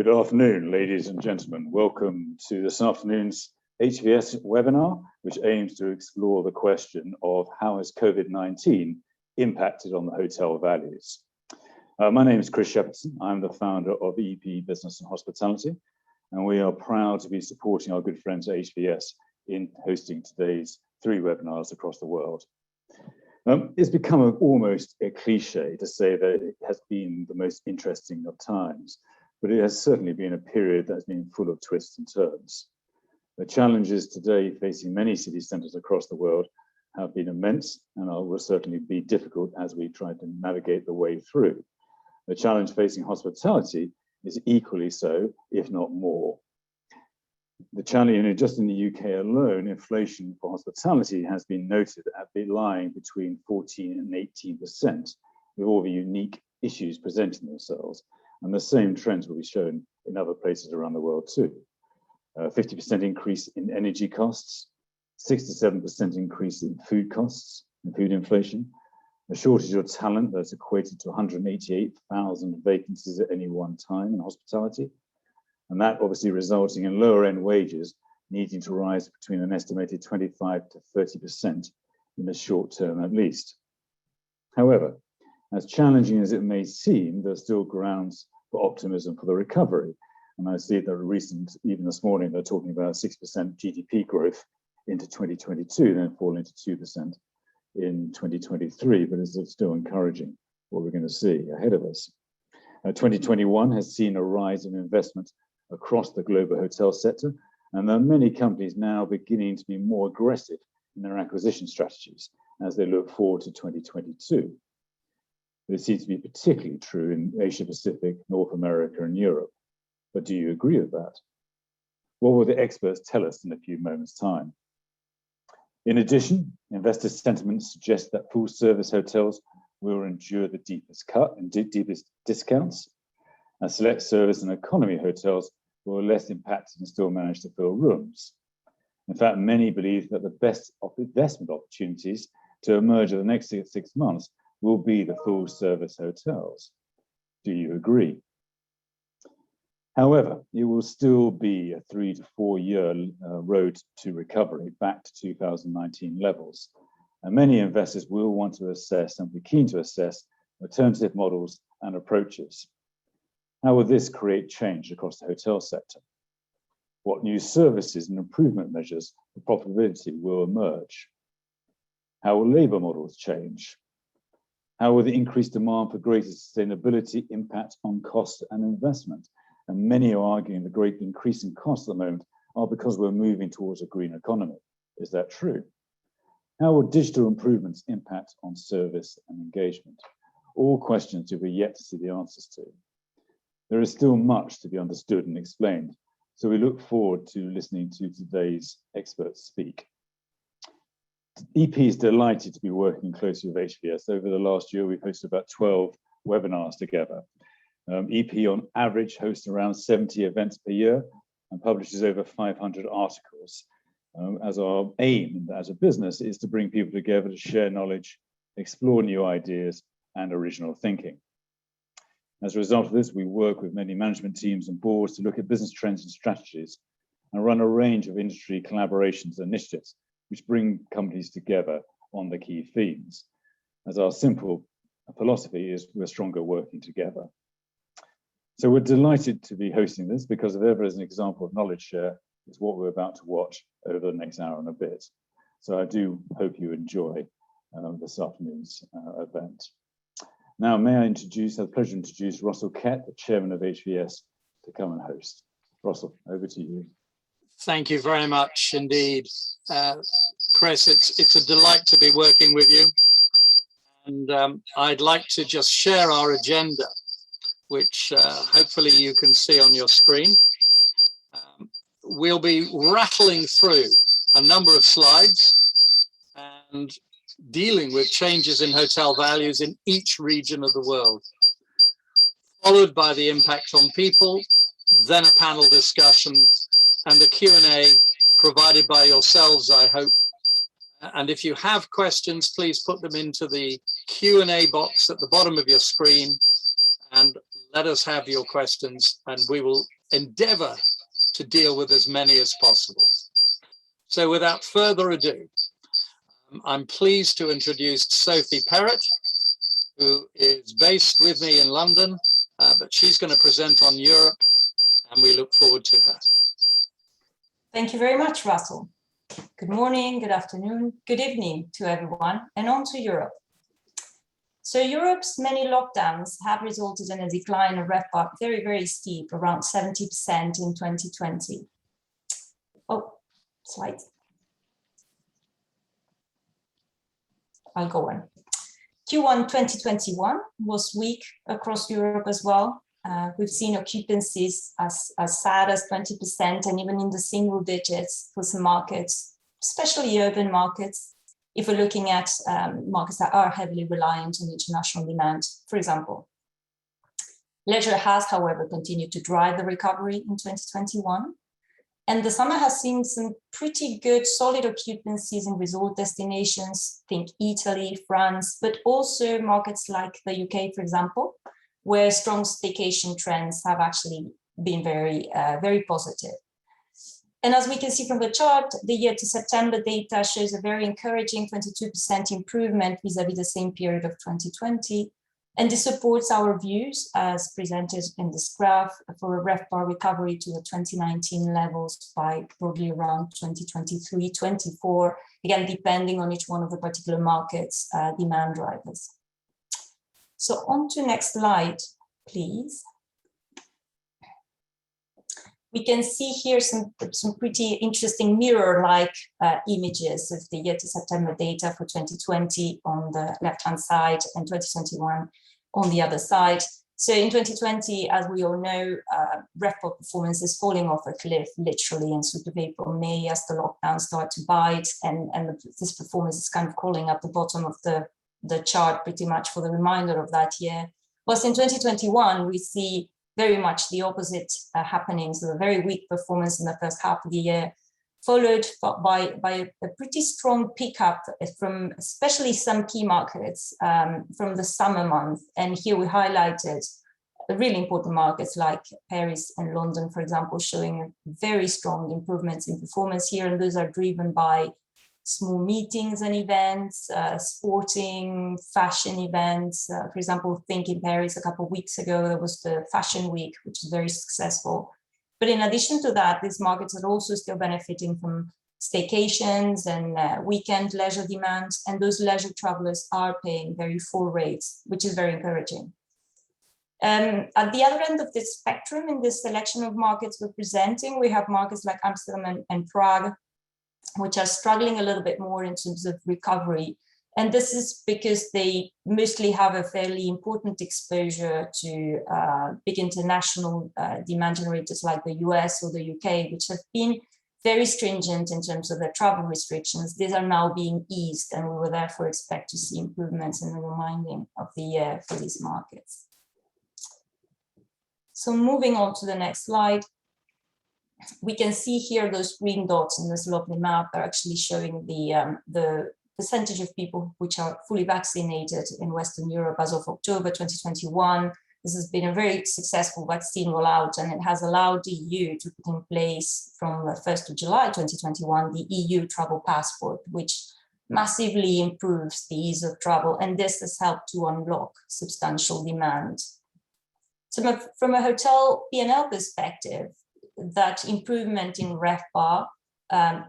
Good afternoon, ladies and gentlemen. Welcome to this afternoon's HVS webinar, which aims to explore the question of how has COVID-19 impacted on the hotel values. My name is Chris Shepherdson. I'm the founder of EP Business and Hospitality, and we are proud to be supporting our good friends at HVS in hosting today's 3 webinars across the world. It's become almost a cliche to say that it has been the most interesting of times, but it has certainly been a period that has been full of twists and turns. The challenges today facing many city centres across the world have been immense and will certainly be difficult as we try to navigate the way through. The challenge facing hospitality is equally so, if not more. The challenge, just in the UK alone, inflation for hospitality has been noted at lying between 14 and 18%, with all the unique issues presenting themselves. And the same trends will be shown in other places around the world too. 50% increase in energy costs, 67% increase in food costs and food inflation, a shortage of talent that's equated to 188,000 vacancies at any one time in hospitality. And that obviously resulting in lower end wages needing to rise between an estimated 25 to 30% in the short term at least. However, as challenging as it may seem, there's still grounds for optimism for the recovery. And I see that even this morning, they're talking about 6% GDP growth into 2022, then falling to 2% in 2023, but it's still encouraging what we're going to see ahead of us. 2021 has seen a rise in investment across the global hotel sector, and there are many companies now beginning to be more aggressive in their acquisition strategies as they look forward to 2022. This seems to be particularly true in Asia Pacific, North America, and Europe. But do you agree with that? What will the experts tell us in a few moments' time? In addition, investor sentiment suggests that full-service hotels will endure the deepest cut and deepest discounts, and select service and economy hotels were less impacted and still managed to fill rooms. In fact, many believe that the best investment opportunities to emerge in the next 6 months will be the full service hotels. Do you agree? However, it will still be a 3 to 4 year road to recovery back to 2019 levels. And many investors will want to assess and be keen to assess alternative models and approaches. How will this create change across the hotel sector? What new services and improvement measures for profitability will emerge? How will labor models change? How will the increased demand for greater sustainability impact on cost and investment? And many are arguing the great increase in costs at the moment are because we're moving towards a green economy. Is that true? How will digital improvements impact on service and engagement? All questions we've yet to see the answers to. There is still much to be understood and explained, so we look forward to listening to today's experts speak. EP is delighted to be working closely with HVS. Over the last year, we've hosted about 12 webinars together. EP on average hosts around 70 events per year and publishes over 500 articles. As our aim as a business is to bring people together to share knowledge, explore new ideas and original thinking. As a result of this, we work with many management teams and boards to look at business trends and strategies and run a range of industry collaborations and initiatives which bring companies together on the key themes. As our simple philosophy is, we're stronger working together. So we're delighted to be hosting this because if ever is an example of knowledge share, is what we're about to watch over the next hour and a bit. So I do hope you enjoy this afternoon's event. Now, may I have the pleasure to introduce Russell Kett, the chairman of HVS, to come and host. Russell, over to you. Thank you very much indeed. Chris, it's a delight to be working with you. And I'd like to just share our agenda, which hopefully you can see on your screen. We'll be rattling through a number of slides and dealing with changes in hotel values in each region of the world, followed by the impact on people, then a panel discussion, and the Q&A provided by yourselves, I hope. And if you have questions, please put them into the Q&A box at the bottom of your screen, and let us have your questions and we will endeavor to deal with as many as possible. So without further ado, I'm pleased to introduce Sophie Perrott, who is based with me in London, but she's going to present on Europe, and we look forward to her. Thank you very much, Russell. Good morning, good afternoon, good evening to everyone, and on to Europe. So Europe's many lockdowns have resulted in a decline of RevPAR very, very steep, around 70% in 2020. Oh, slides. I'll go on. Q1 2021 was weak across Europe as well. We've seen occupancies as sad as 20% and even in the single digits for some markets, especially urban markets, if we're looking at markets that are heavily reliant on international demand, for example. Leisure has, however, continued to drive the recovery in 2021. And the summer has seen some pretty good solid occupancies in resort destinations, think Italy, France, but also markets like the UK, for example, where strong staycation trends have actually been very, very positive. And as we can see from the chart, the year to September data shows a very encouraging 22% improvement vis-à-vis the same period of 2020. And this supports our views as presented in this graph for a RevPAR recovery to the 2019 levels by probably around 2023, 24, again, depending on each one of the particular markets' demand drivers. So on to next slide, please. We can see here some pretty interesting mirror-like images of the year to September data for 2020 on the left-hand side and 2021 on the other side. So in 2020, as we all know, RevPAR performance is falling off a cliff, literally in sort of April, May, as the lockdowns start to bite, and this performance is kind of crawling up the bottom of the chart pretty much for the remainder of that year. Whilst in 2021, we see very much the opposite happening, so a very weak performance in the first half of the year, followed by a pretty strong pickup from especially some key markets from the summer month. And here we highlighted really important markets like Paris and London, for example, showing very strong improvements in performance here. And those are driven by small meetings and events, sporting, fashion events. For example, think in Paris a couple of weeks ago, there was the Fashion Week, which was very successful. But in addition to that, these markets are also still benefiting from staycations and weekend leisure demands, and those leisure travelers are paying very full rates, which is very encouraging. At the other end of the spectrum, in this selection of markets we're presenting, we have markets like Amsterdam and Prague, which are struggling a little bit more in terms of recovery. And this is because they mostly have a fairly important exposure to big international demand generators like the US or the UK, which have been very stringent in terms of their travel restrictions. These are now being eased, and we will therefore expect to see improvements in the remaining of the year for these markets. So moving on to the next slide, we can see here those green dots in this lovely map are actually showing the percentage of people which are fully vaccinated in Western Europe as of October 2021. This has been a very successful vaccine rollout, and it has allowed the EU to put in place from the 1st of July 2021 the EU travel passport, which massively improves the ease of travel, and this has helped to unlock substantial demand. So from a hotel P&L perspective, that improvement in RevPAR,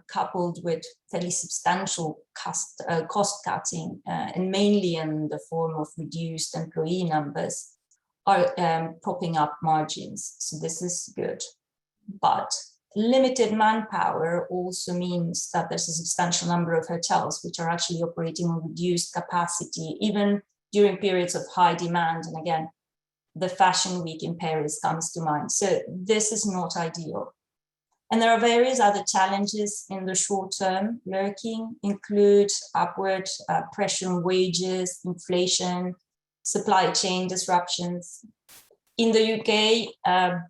coupled with fairly substantial cost cutting, and mainly in the form of reduced employee numbers, are propping up margins. So this is good. But limited manpower also means that there's a substantial number of hotels which are actually operating on reduced capacity, even during periods of high demand. And again, the Fashion Week in Paris comes to mind. So this is not ideal. And there are various other challenges in the short term lurking, include upward pressure on wages, inflation, supply chain disruptions. In the UK,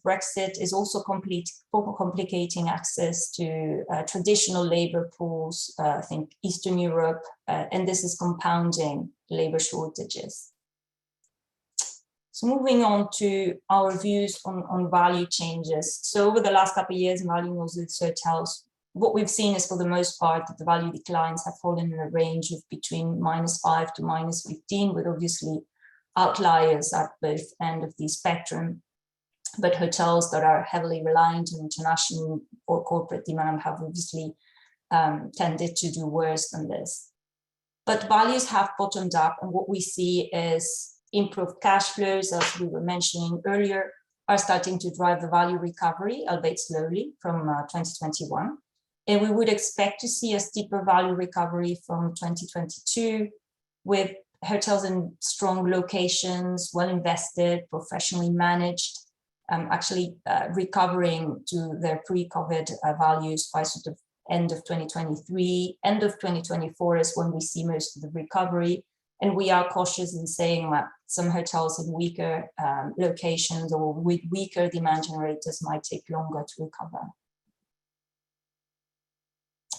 Brexit is also complicating access to traditional labor pools, I think Eastern Europe, and this is compounding labor shortages. So moving on to our views on value changes. So over the last couple of years in value with hotels, what we've seen is for the most part that the value declines have fallen in a range of between -5 to -15, with obviously outliers at both end of the spectrum. But hotels that are heavily reliant on international or corporate demand have obviously tended to do worse than this. But values have bottomed up, and what we see is improved cash flows, as we were mentioning earlier, are starting to drive the value recovery, albeit slowly, from 2021. And we would expect to see a steeper value recovery from 2022, with hotels in strong locations, well invested, professionally managed, actually recovering to their pre-COVID values by sort of end of 2023. End of 2024 is when we see most of the recovery. And we are cautious in saying that some hotels in weaker locations or with weaker demand generators might take longer to recover.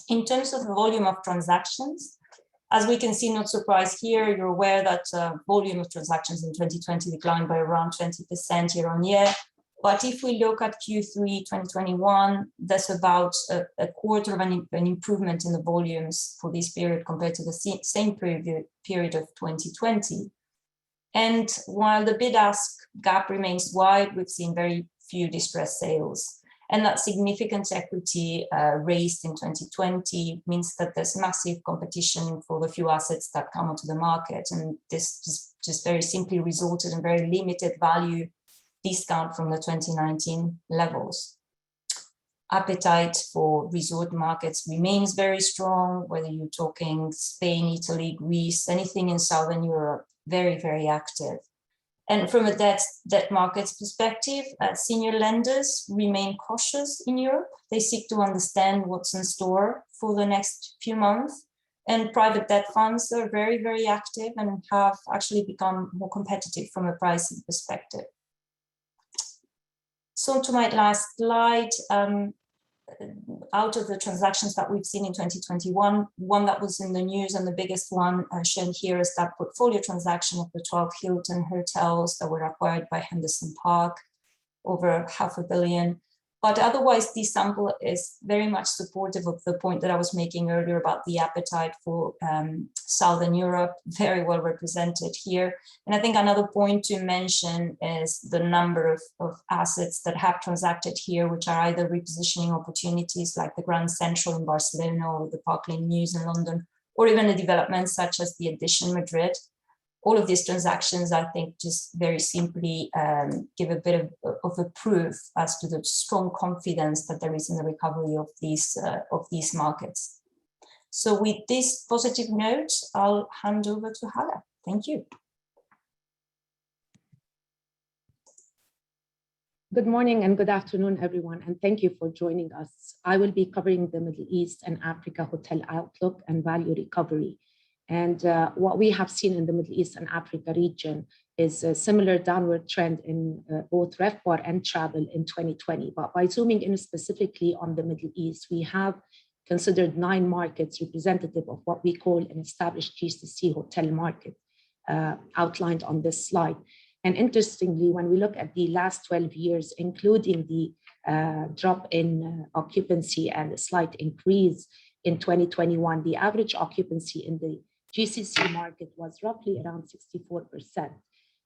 In terms of the volume of transactions, as we can see, not surprised here, you're aware that volume of transactions in 2020 declined by around 20% year on year. But if we look at Q3 2021, that's about a quarter of an improvement in the volumes for this period compared to the same period of 2020. And while the bid-ask gap remains wide, we've seen very few distressed sales. And that significant equity raised in 2020 means that there's massive competition for the few assets that come onto the market. And this just very simply resulted in very limited value discount from the 2019 levels. Appetite for resort markets remains very strong, whether you're talking Spain, Italy, Greece, anything in Southern Europe, very, very active. And from a debt markets perspective, senior lenders remain cautious in Europe. They seek to understand what's in store for the next few months. And private debt funds are very, very active and have actually become more competitive from a pricing perspective. So to my last slide, out of the transactions that we've seen in 2021, one that was in the news and the biggest one shown here is that portfolio transaction of the 12 Hilton hotels that were acquired by Henderson Park, over $500 million. But otherwise, this sample is very much supportive of the point that I was making earlier about the appetite for Southern Europe, very well represented here. And I think another point to mention is the number of assets that have transacted here, which are either repositioning opportunities like the Grand Central in Barcelona or the Park Lane Mews in London, or even a development such as the Edition Madrid. All of these transactions, I think, just very simply give a bit of a proof as to the strong confidence that there is in the recovery of these markets. So with this positive note, I'll hand over to Hala. Thank you. Good morning and good afternoon, everyone, and thank you for joining us. I will be covering the Middle East and Africa hotel outlook and value recovery. And what we have seen in the Middle East and Africa region is a similar downward trend in both RevPAR and travel in 2020. But by zooming in specifically on the Middle East, we have considered 9 markets representative of what we call an established GCC hotel market outlined on this slide. And interestingly, when we look at the last 12 years, including the drop in occupancy and a slight increase in 2021, the average occupancy in the GCC market was roughly around 64%.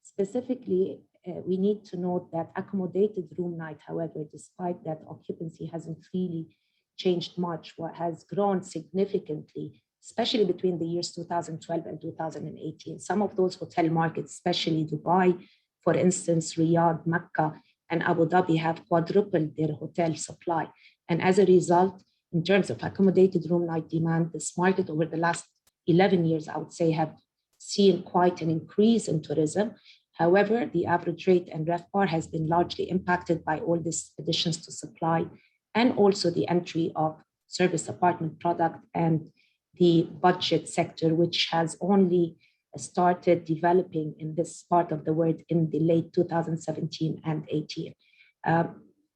Specifically, we need to note that accommodated room night, however, despite that occupancy hasn't really changed much, what has grown significantly, especially between the years 2012 and 2018. Some of those hotel markets, especially Dubai, for instance, Riyadh, Mecca, and Abu Dhabi have quadrupled their hotel supply. And as a result, in terms of accommodated room night demand, this market over the last 11 years, I would say, have seen quite an increase in tourism. However, the average rate and RevPAR has been largely impacted by all these additions to supply and also the entry of service apartment product and the budget sector, which has only started developing in this part of the world in the late 2017 and 18.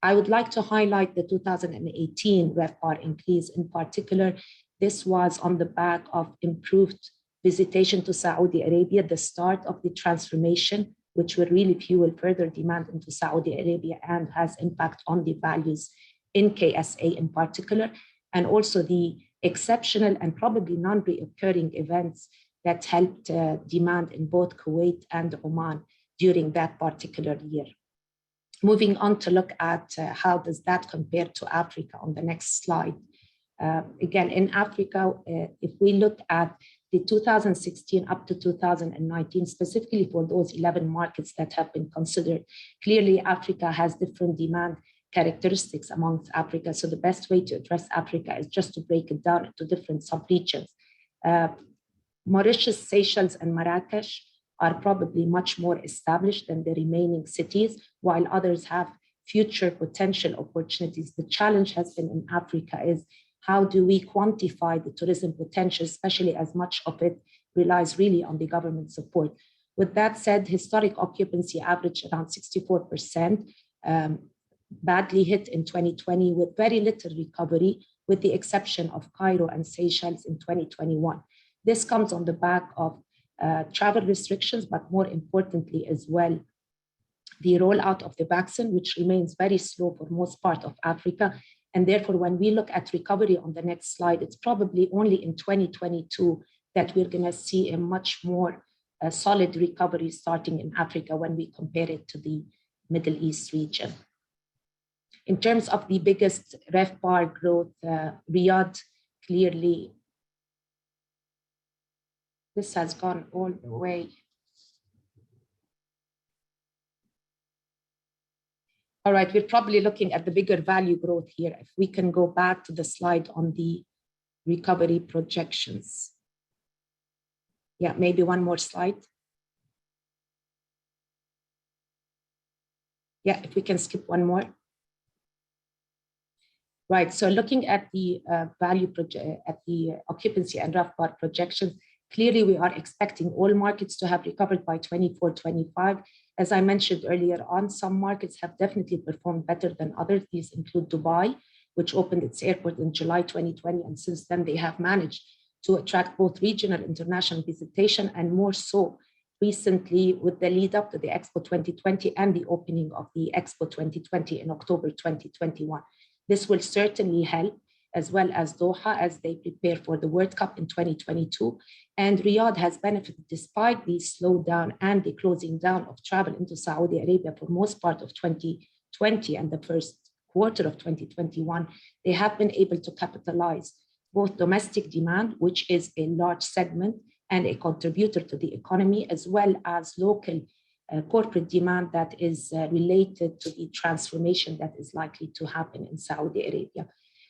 I would like to highlight the 2018 RevPAR increase in particular. This was on the back of improved visitation to Saudi Arabia, the start of the transformation which will really fuel further demand into Saudi Arabia and has impact on the values in KSA in particular, and also the exceptional and probably non-reoccurring events that helped demand in both Kuwait and Oman during that particular year. Moving on to look at how does that compare to Africa on the next slide. Again, in Africa, if we look at the 2016 up to 2019, specifically for those 11 markets that have been considered, clearly Africa has different demand characteristics amongst Africa. So the best way to address Africa is just to break it down into different sub-regions. Mauritius, Seychelles, and Marrakesh are probably much more established than the remaining cities, while others have future potential opportunities. The challenge has been in Africa is how do we quantify the tourism potential, especially as much of it relies really on the government support. With that said, historic occupancy averaged around 64%, badly hit in 2020 with very little recovery, with the exception of Cairo and Seychelles in 2021. This comes on the back of travel restrictions, but more importantly as well, the rollout of the vaccine, which remains very slow for most part of Africa. And therefore, when we look at recovery on the next slide, it's probably only in 2022 that we're going to see a much more solid recovery starting in Africa when we compare it to the Middle East region. In terms of the biggest RevPAR growth, Riyadh clearly, this has gone all the way. All right, we're probably looking at the bigger value growth here. If we can go back to the slide on the recovery projections. Yeah, maybe one more slide. Yeah, if we can skip one more. Right, so looking at the occupancy and RevPAR projections, clearly we are expecting all markets to have recovered by 24-25. As I mentioned earlier on, some markets have definitely performed better than others. These include Dubai, which opened its airport in July 2020, and since then they have managed to attract both regional and international visitation, and more so recently with the lead up to the Expo 2020 and the opening of the Expo 2020 in October 2021. This will certainly help, as well as Doha, as they prepare for the World Cup in 2022. And Riyadh has benefited despite the slowdown and the closing down of travel into Saudi Arabia for most part of 2020 and the first quarter of 2021. They have been able to capitalize both domestic demand, which is a large segment and a contributor to the economy, as well as local corporate demand that is related to the transformation that is likely to happen in Saudi Arabia.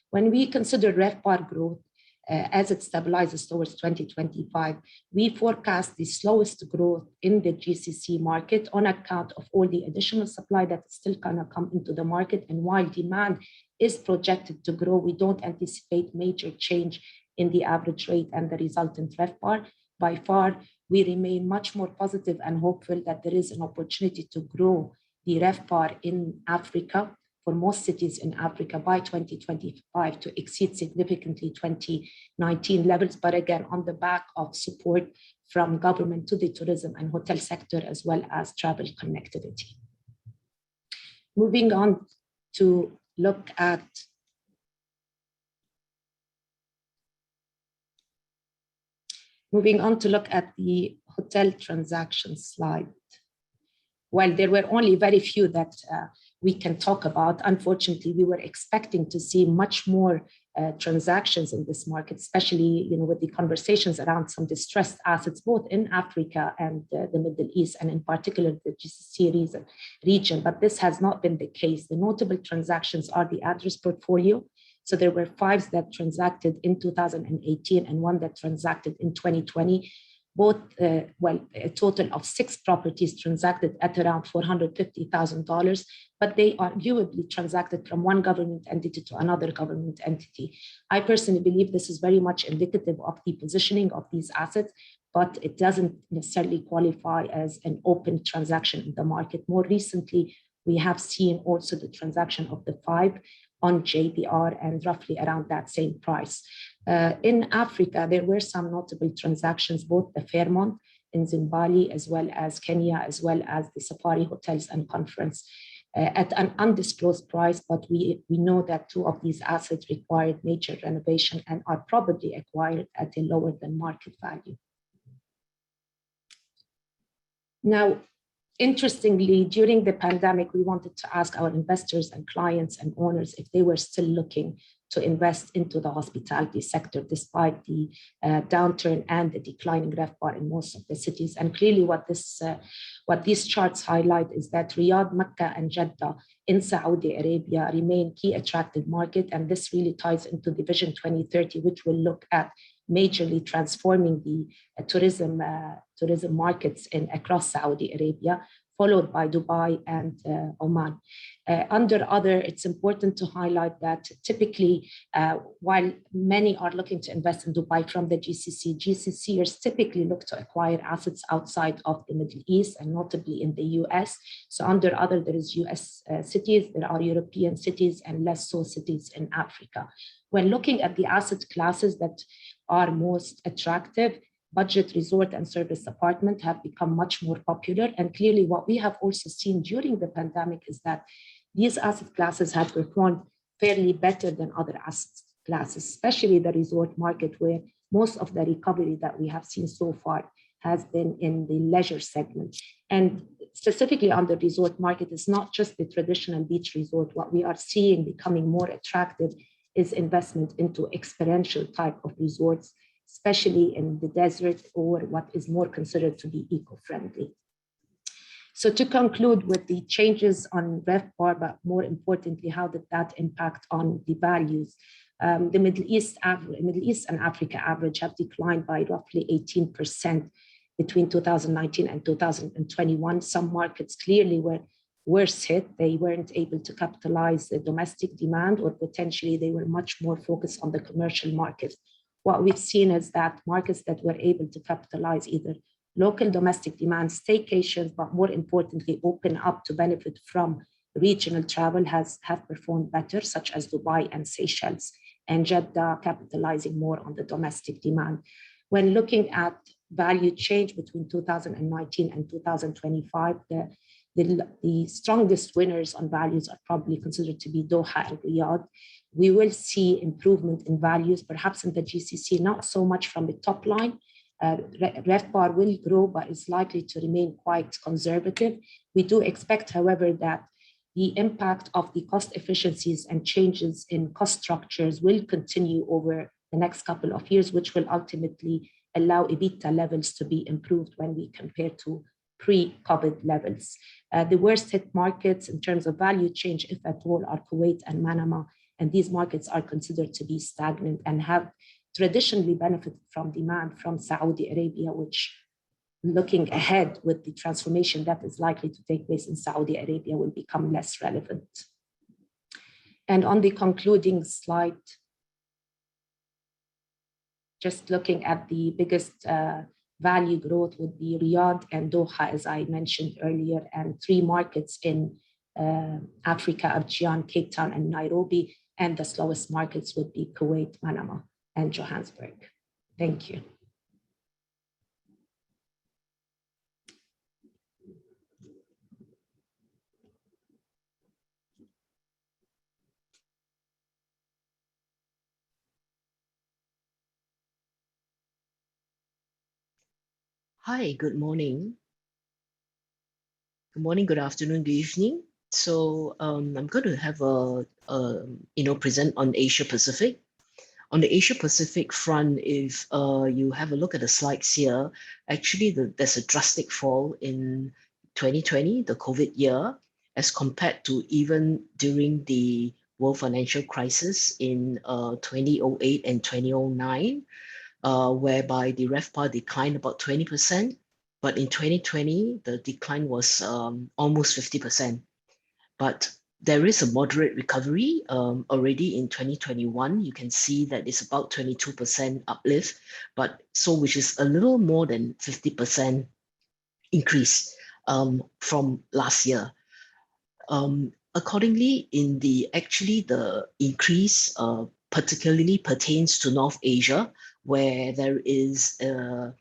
When we consider RevPAR growth as it stabilizes towards 2025, we forecast the slowest growth in the GCC market on account of all the additional supply that is still going to come into the market. And while demand is projected to grow, we don't anticipate major change in the average rate and the resultant RevPAR. By far, we remain much more positive and hopeful that there is an opportunity to grow the RevPAR in Africa, for most cities in Africa, by 2025 to exceed significantly 2019 levels, but again, on the back of support from government to the tourism and hotel sector, as well as travel connectivity. Moving on to look at the hotel transaction slide. Well, there were only very few that we can talk about. Unfortunately, we were expecting to see much more transactions in this market, especially with the conversations around some distressed assets, both in Africa and the Middle East, and in particular the GCC region. But this has not been the case. The notable transactions are the address portfolio. So there were 5 that transacted in 2018 and 1 that transacted in 2020. Both, a total of 6 properties transacted at around $450,000, but they arguably transacted from one government entity to another government entity. I personally believe this is very much indicative of the positioning of these assets, but it doesn't necessarily qualify as an open transaction in the market. More recently, we have seen also the transaction of the 5 on JBR and roughly around that same price. In Africa, there were some notable transactions, both the Fairmont in Zimbabwe, as well as Kenya, as well as the Safari Hotels and Conference at an undisclosed price, but we know that 2 of these assets required major renovation and are probably acquired at a lower than market value. Now, interestingly, during the pandemic, we wanted to ask our investors and clients and owners if they were still looking to invest into the hospitality sector, despite the downturn and the declining RevPAR in most of the cities. And clearly what these charts highlight is that Riyadh, Mecca, and Jeddah in Saudi Arabia remain key attractive market. And this really ties into the Vision 2030, which will look at majorly transforming the tourism markets across Saudi Arabia, followed by Dubai and Oman. Under other, it's important to highlight that typically, while many are looking to invest in Dubai from the GCC, GCCers typically look to acquire assets outside of the Middle East and notably in the US. So under other, there is US cities, there are European cities, and less so cities in Africa. When looking at the asset classes that are most attractive, budget resort and service apartment have become much more popular. And clearly what we have also seen during the pandemic is that these asset classes have performed fairly better than other asset classes, especially the resort market, where most of the recovery that we have seen so far has been in the leisure segment. And specifically on the resort market, it's not just the traditional beach resort. What we are seeing becoming more attractive is investment into experiential type of resorts, especially in the desert or what is more considered to be eco-friendly. So to conclude with the changes on RevPAR, but more importantly, how did that impact on the values? The Middle East and Africa average have declined by roughly 18% between 2019 and 2021. Some markets clearly were worse hit. They weren't able to capitalize the domestic demand, or potentially they were much more focused on the commercial market. What we've seen is that markets that were able to capitalize either local domestic demand, staycations, but more importantly, open up to benefit from regional travel have performed better, such as Dubai and Seychelles, and Jeddah capitalizing more on the domestic demand. When looking at value change between 2019 and 2025, the strongest winners on values are probably considered to be Doha and Riyadh. We will see improvement in values, perhaps in the GCC, not so much from the top line. RevPAR will grow, but is likely to remain quite conservative. We do expect, however, that the impact of the cost efficiencies and changes in cost structures will continue over the next couple of years, which will ultimately allow EBITDA levels to be improved when we compare to pre-COVID levels. The worst hit markets in terms of value change, if at all, are Kuwait and Manama, and these markets are considered to be stagnant and have traditionally benefited from demand from Saudi Arabia, which, looking ahead with the transformation that is likely to take place in Saudi Arabia, will become less relevant. And on the concluding slide, just looking at the biggest value growth would be Riyadh and Doha, as I mentioned earlier, and 3 markets in Africa, Abidjan, Cape Town, and Nairobi, and the slowest markets would be Kuwait, Manama, and Johannesburg. Thank you. Hi, good morning. Good morning, good afternoon, good evening. So I'm going to have present on Asia Pacific. On the Asia Pacific front, if you have a look at the slides here, actually there's a drastic fall in 2020, the COVID year, as compared to even during the world financial crisis in 2008 and 2009. Whereby the RevPAR declined about 20%, but in 2020, the decline was almost 50%. But there is a moderate recovery already in 2021. You can see that it's about 22% uplift, which is a little more than 50% increase from last year. Accordingly, the increase particularly pertains to North Asia, where there is a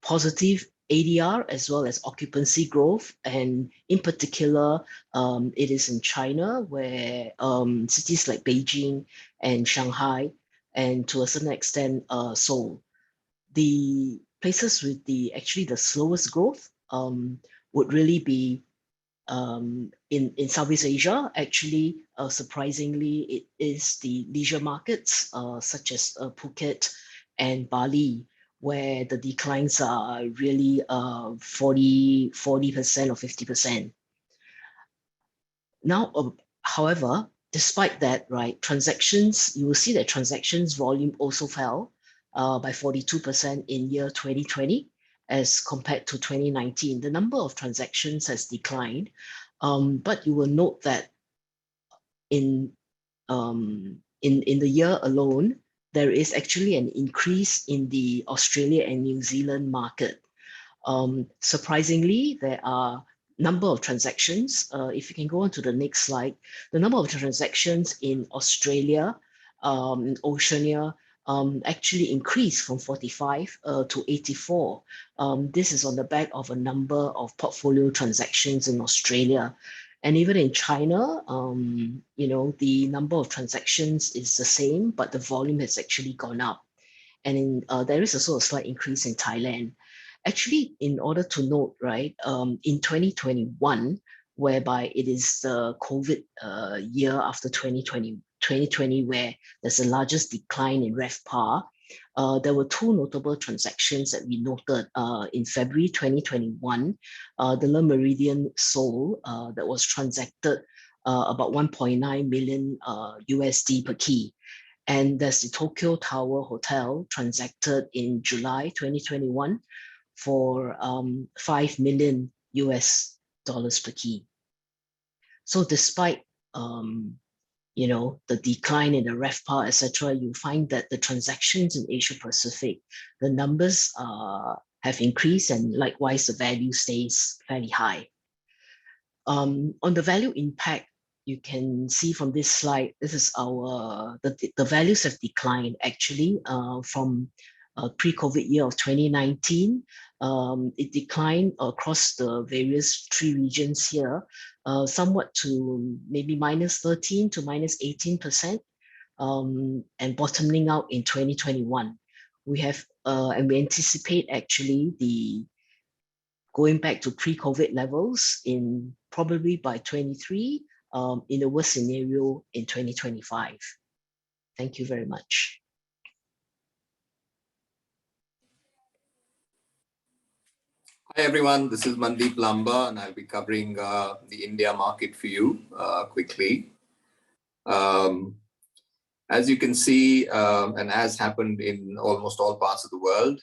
positive ADR as well as occupancy growth. And in particular, it is in China where cities like Beijing and Shanghai, and to a certain extent, Seoul, the places with the slowest growth would really be in Southeast Asia. Actually, surprisingly, it is the leisure markets such as Phuket and Bali, where the declines are really 40% or 50%. Now, however, despite that, right, transactions, you will see that transactions volume also fell by 42% in year 2020 as compared to 2019. The number of transactions has declined, but you will note that in the year alone, there is actually an increase in the Australia and New Zealand market. Surprisingly, there are number of transactions. If you can go on to the next slide, the number of transactions in Australia, Oceania, actually increased from 45 to 84. This is on the back of a number of portfolio transactions in Australia. And even in China, the number of transactions is the same, but the volume has actually gone up. And there is also a slight increase in Thailand. Actually, in order to note, right, in 2021, whereby it is the COVID year after 2020, where there's the largest decline in RevPAR, there were two notable transactions that we noted in February 2021. The Le Méridien Seoul that was transacted about 1.9 million USD per key. And there's the Tokyo Tower Hotel transacted in July 2021 for $5 million per key. So despite the decline in the RevPAR, etc., you find that the transactions in Asia Pacific, the numbers have increased, and likewise the value stays fairly high. On the value impact, you can see from this slide, this is the values have declined actually from pre-COVID year of 2019. It declined across the various three regions here, somewhat to maybe -13 to -18%, and bottoming out in 2021. We have, and we anticipate actually going back to pre-COVID levels in probably by 23, in the worst scenario in 2025. Thank you very much. Hi everyone, this is Mandeep Lamba and I'll be covering the India market for you quickly. As you can see, and as happened in almost all parts of the world,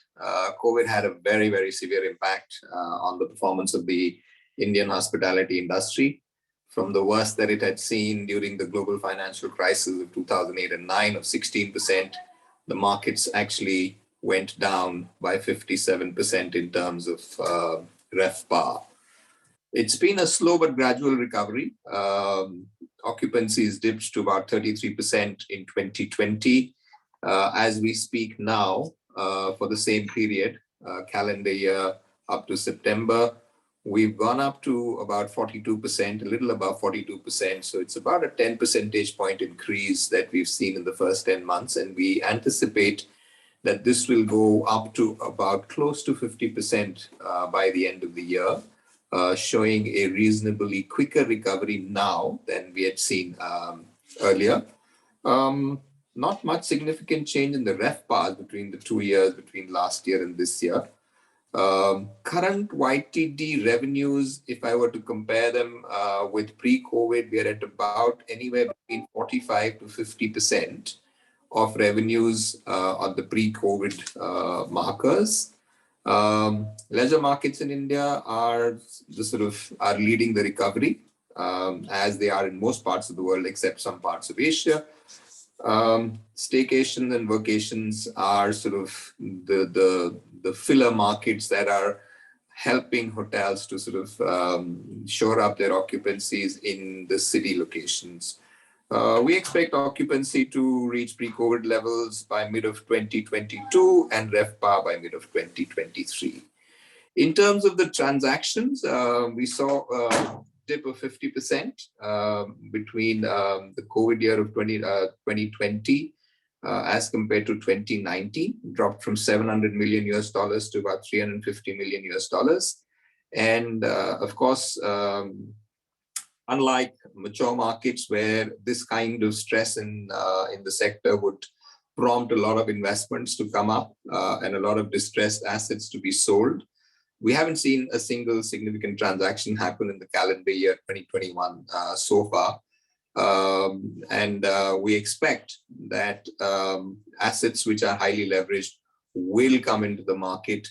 COVID had a very, very severe impact on the performance of the Indian hospitality industry. From the worst that it had seen during the global financial crisis of 2008 and 9 of 16%, the markets actually went down by 57% in terms of RevPAR. It's been a slow but gradual recovery. Occupancies dipped to about 33% in 2020. As we speak now, for the same period, calendar year up to September, we've gone up to about 42%, a little above 42%. So it's about a 10 percentage point increase that we've seen in the first 10 months. And we anticipate that this will go up to about close to 50% by the end of the year, showing a reasonably quicker recovery now than we had seen earlier. Not much significant change in the RevPAR between the 2 years, between last year and this year. Current YTD revenues, if I were to compare them with pre-COVID, we are at about anywhere between 45 to 50% of revenues on the pre-COVID markers. Leisure markets in India are leading the recovery, as they are in most parts of the world except some parts of Asia. Staycations and vacations are sort of the filler markets that are helping hotels to sort of shore up their occupancies in the city locations. We expect occupancy to reach pre-COVID levels by mid of 2022 and RevPAR by mid of 2023. In terms of the transactions, we saw a dip of 50% between the COVID year of 2020 as compared to 2019, dropped from $700 million to about $350 million. And of course, unlike mature markets where this kind of stress in the sector would prompt a lot of investments to come up and a lot of distressed assets to be sold, we haven't seen a single significant transaction happen in the calendar year 2021 so far. And we expect that assets which are highly leveraged will come into the market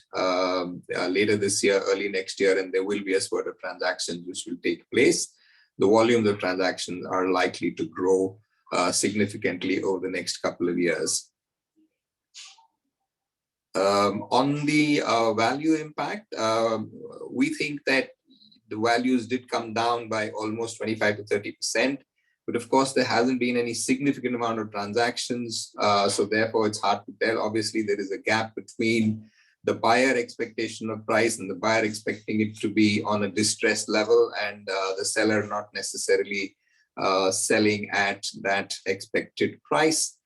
later this year, early next year, and there will be a spurt of transactions which will take place. The volumes of transactions are likely to grow significantly over the next couple of years. On the value impact, we think that the values did come down by almost 25 to 30%. But of course, there hasn't been any significant amount of transactions. So therefore, it's hard to tell. Obviously, there is a gap between the buyer expectation of price and the buyer expecting it to be on a distressed level, and the seller not necessarily selling at that expected price.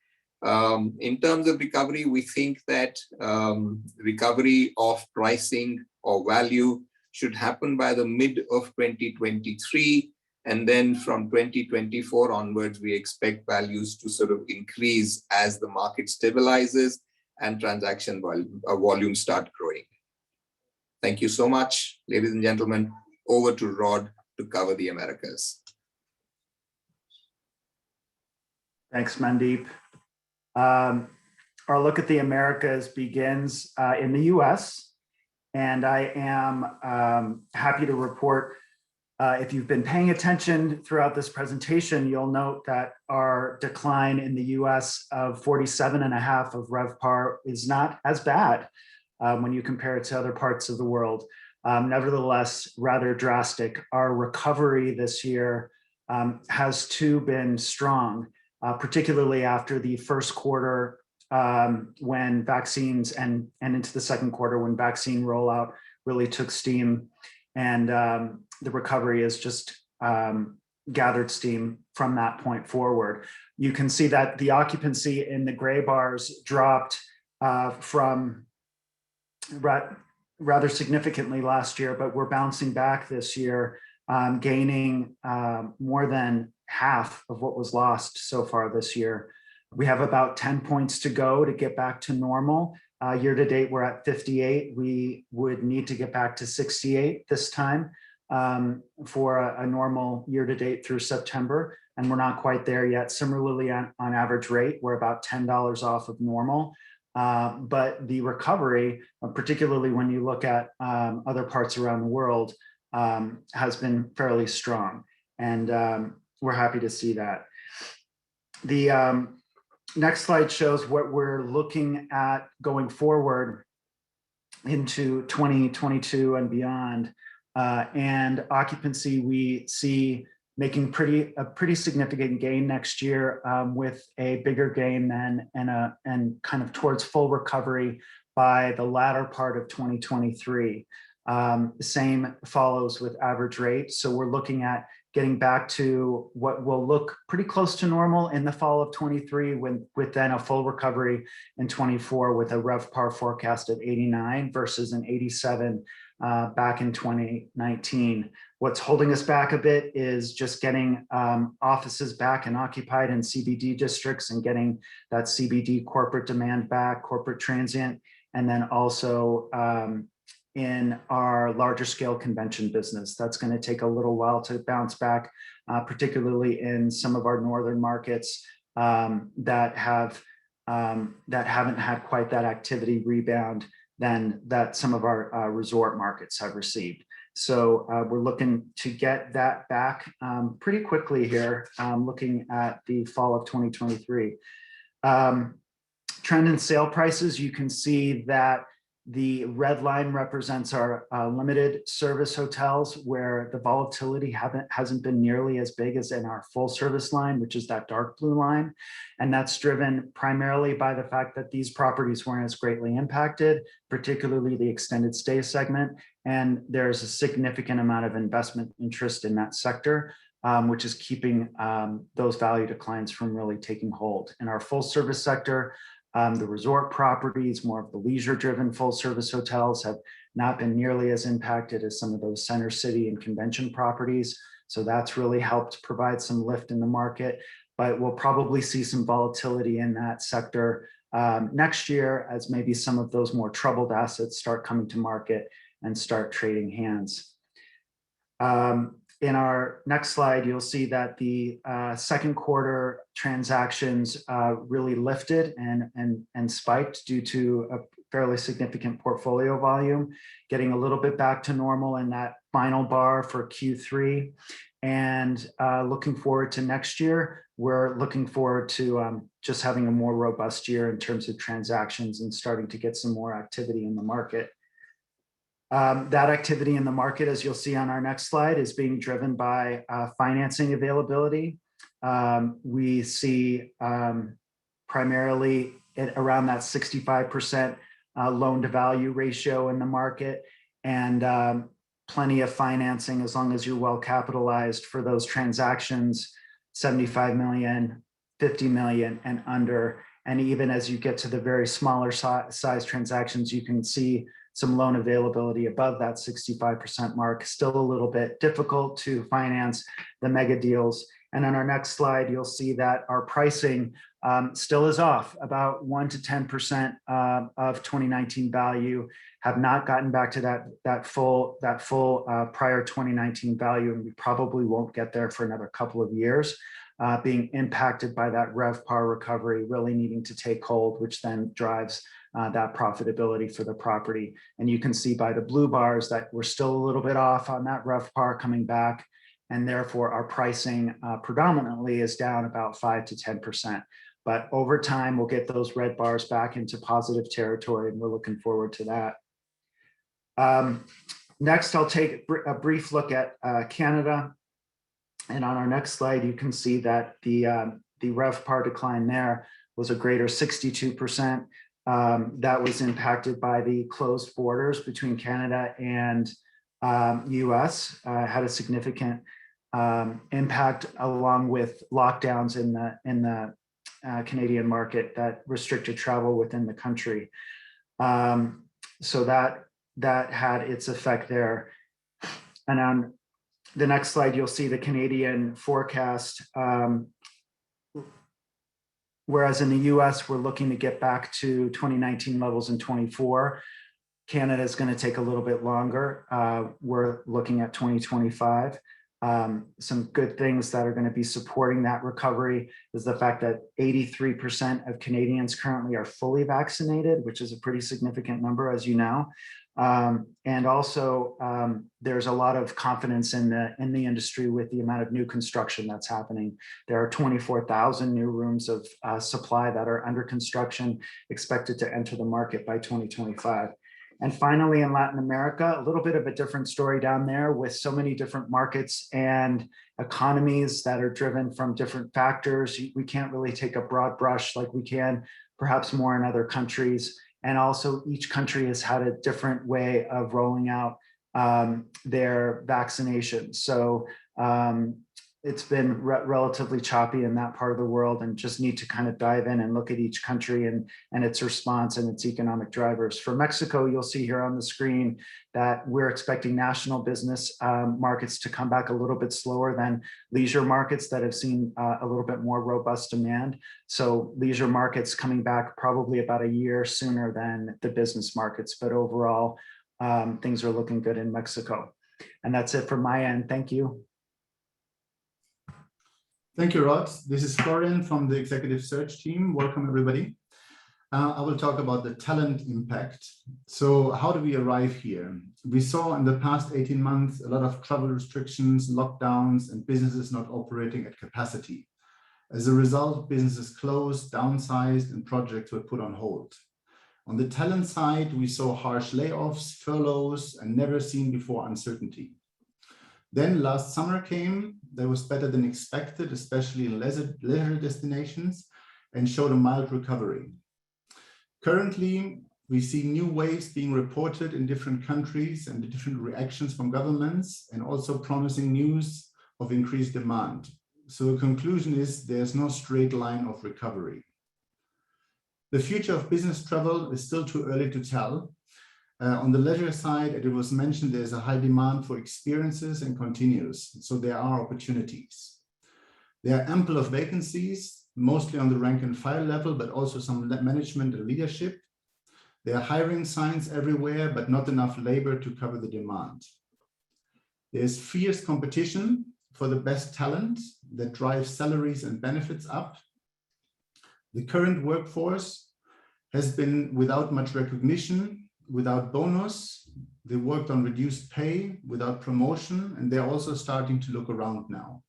In terms of recovery, we think that recovery of pricing or value should happen by the mid of 2023. And then from 2024 onwards, we expect values to sort of increase as the market stabilizes and transaction volumes start growing. Thank you so much, ladies and gentlemen. Over to Rod to cover the Americas. Thanks, Mandeep. Our look at the Americas begins in the US, and I am happy to report, if you've been paying attention throughout this presentation, you'll note that our decline in the US of 47.5 of RevPAR is not as bad when you compare it to other parts of the world. Nevertheless, rather drastic. Our recovery this year has too been strong, particularly after the first quarter when vaccines and into the second quarter when vaccine rollout really took steam, and the recovery has just gathered steam from that point forward. You can see that the occupancy in the gray bars dropped from rather significantly last year, but we're bouncing back this year, gaining more than half of what was lost so far this year. We have about 10 points to go to get back to normal. Year to date, we're at 58. We would need to get back to 68 this time for a normal year to date through September, and we're not quite there yet. Similarly, on average rate, we're about $10 off of normal. But the recovery, particularly when you look at other parts around the world, has been fairly strong, and we're happy to see that. The next slide shows what we're looking at going forward into 2022 and beyond. And occupancy, we see making a pretty significant gain next year, with a bigger gain then and kind of towards full recovery by the latter part of 2023. The same follows with average rate. So we're looking at getting back to what will look pretty close to normal in the fall of 23, with then a full recovery in 24 with a RevPAR forecast of 89 versus an 87 back in 2019. What's holding us back a bit is just getting offices back and occupied in CBD districts and getting that CBD corporate demand back, corporate transient, and then also in our larger scale convention business. That's going to take a little while to bounce back, particularly in some of our northern markets that haven't had quite that activity rebound than that some of our resort markets have received. So we're looking to get that back pretty quickly here, looking at the fall of 2023. Trend in sale prices, you can see that The red line represents our limited service hotels, where the volatility hasn't been nearly as big as in our full service line, which is that dark blue line. And that's driven primarily by the fact that these properties weren't as greatly impacted, particularly the extended stay segment. And there's a significant amount of investment interest in that sector, which is keeping those value declines from really taking hold. In our full service sector, the resort properties, more of the leisure-driven full-service hotels, have not been nearly as impacted as some of those center city and convention properties. So that's really helped provide some lift in the market. But we'll probably see some volatility in that sector next year, as maybe some of those more troubled assets start coming to market and start trading hands. In our next slide, you'll see that the second quarter transactions really lifted and spiked due to a fairly significant portfolio volume, getting a little bit back to normal in that final bar for Q3. And looking forward to next year, we're looking forward to just having a more robust year in terms of transactions and starting to get some more activity in the market. That activity in the market, as you'll see on our next slide, is being driven by financing availability. We see primarily around that 65% loan to value ratio in the market, and plenty of financing as long as you're well capitalized for those transactions, 75 million, 50 million and under. And even as you get to the very smaller size transactions, you can see some loan availability above that 65% mark. Still a little bit difficult to finance the mega deals. And on our next slide, you'll see that our pricing still is off about 1 to 10% of 2019 value, have not gotten back to that full prior 2019 value, and we probably won't get there for another couple of years, being impacted by that RevPAR recovery really needing to take hold, which then drives that profitability for the property. And you can see by the blue bars that we're still a little bit off on that RevPAR coming back, and therefore our pricing predominantly is down about 5 to 10%. But over time, we'll get those red bars back into positive territory, and we're looking forward to that. Next, I'll take a brief look at Canada. And on our next slide, you can see that the RevPAR decline there was a greater 62%. That was impacted by the closed borders between Canada and US, had a significant impact, along with lockdowns in the Canadian market that restricted travel within the country. So that had its effect there. And on the next slide, you'll see the Canadian forecast. Whereas in the US, we're looking to get back to 2019 levels in 24. Canada is going to take a little bit longer. We're looking at 2025. Some good things that are going to be supporting that recovery is the fact that 83% of Canadians currently are fully vaccinated, which is a pretty significant number, as you know. And also, there's a lot of confidence in the industry with the amount of new construction that's happening. There are 24,000 new rooms of supply that are under construction, expected to enter the market by 2025. And finally, in Latin America, a little bit of a different story down there, with so many different markets and economies that are driven from different factors. We can't really take a broad brush like we can perhaps more in other countries. And also, each country has had a different way of rolling out their vaccinations. So it's been relatively choppy in that part of the world, and just need to kind of dive in and look at each country and its response and its economic drivers. For Mexico, you'll see here on the screen that we're expecting national business markets to come back a little bit slower than leisure markets that have seen a little bit more robust demand. So leisure markets coming back probably about a year sooner than the business markets, but overall, things are looking good in Mexico. And that's it from my end. Thank you. Thank you, Rod. This is Florian from the Executive Search team. Welcome, everybody. I will talk about the talent impact. So how do we arrive here? We saw in the past 18 months a lot of travel restrictions, lockdowns, and businesses not operating at capacity. As a result, businesses closed, downsized, and projects were put on hold. On the talent side, we saw harsh layoffs, furloughs, and never seen before uncertainty. Then last summer came, that was better than expected, especially in leisure destinations, and showed a mild recovery. Currently, we see new waves being reported in different countries and the different reactions from governments, and also promising news of increased demand. So the conclusion is there's no straight line of recovery. The future of business travel is still too early to tell. On the leisure side, it was mentioned there's a high demand for experiences and continues, so there are opportunities. There are ample of vacancies, mostly on the rank and file level, but also some management and leadership. There are hiring signs everywhere, but not enough labor to cover the demand. There's fierce competition for the best talent that drives salaries and benefits up. The current workforce has been without much recognition, without bonus. They worked on reduced pay, without promotion, and they're also starting to look around now.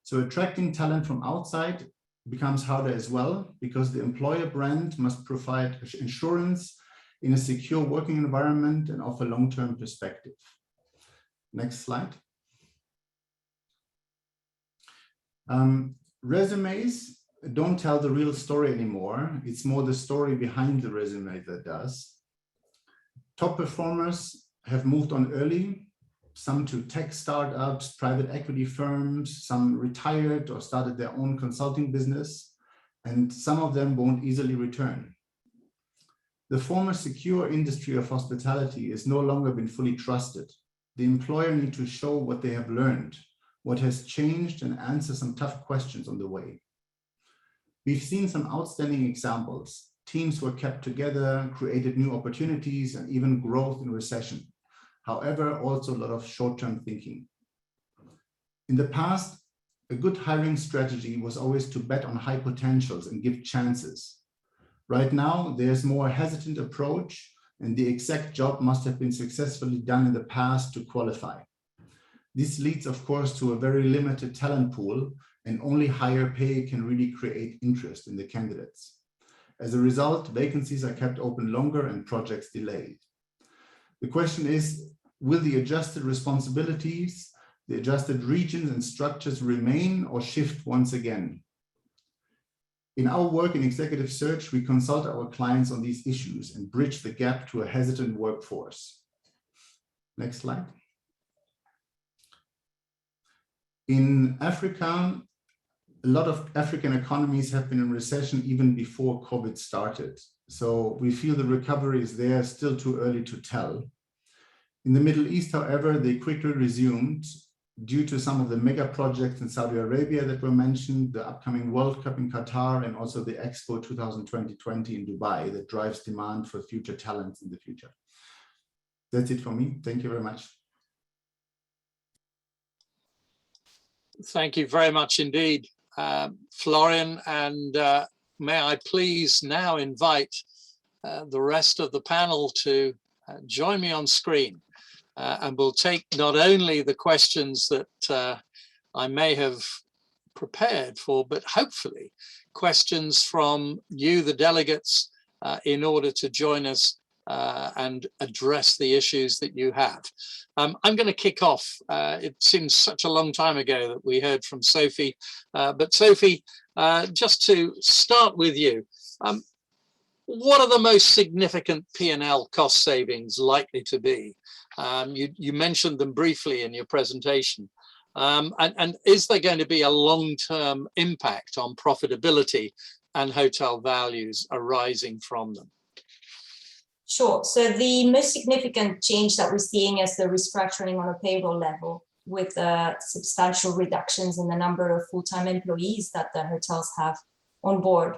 So attracting talent from outside becomes harder as well, because the employer brand must provide insurance in a secure working environment and offer long-term perspective. Next slide. Resumes don't tell the real story anymore. It's more the story behind the resume that does. Top performers have moved on early, some to tech startups, private equity firms, some retired or started their own consulting business, and some of them won't easily return. The former secure industry of hospitality has no longer been fully trusted. The employer needs to show what they have learned, what has changed, and answer some tough questions on the way. We've seen some outstanding examples. Teams were kept together, created new opportunities, and even growth in recession. However, also a lot of short-term thinking. In the past, a good hiring strategy was always to bet on high potentials and give chances. Right now, there's more hesitant approach, and the exact job must have been successfully done in the past to qualify. This leads, of course, to a very limited talent pool, and only higher pay can really create interest in the candidates. As a result, vacancies are kept open longer and projects delayed. The question is, will the adjusted responsibilities, the adjusted regions and structures remain or shift once again? In our work in executive search, we consult our clients on these issues and bridge the gap to a hesitant workforce. Next slide. In Africa, a lot of African economies have been in recession even before COVID started. So we feel the recovery is there, still too early to tell. In the Middle East, however, they quickly resumed due to some of the mega projects in Saudi Arabia that were mentioned, the upcoming World Cup in Qatar, and also the Expo 2020 in Dubai that drives demand for future talents in the future. That's it for me. Thank you very much. Thank you very much indeed, Florian, and may I please now invite the rest of the panel to join me on screen, and we'll take not only the questions that I may have prepared for, but hopefully questions from you, the delegates, in order to join us and address the issues that you have. I'm going to kick off. It seems such a long time ago that we heard from Sophie, but Sophie, just to start with you, what are the most significant P&L cost savings likely to be? You mentioned them briefly in your presentation. And is there going to be a long-term impact on profitability and hotel values arising from them? Sure. So the most significant change that we're seeing is the restructuring on a payroll level, with substantial reductions in the number of full-time employees that the hotels have on board.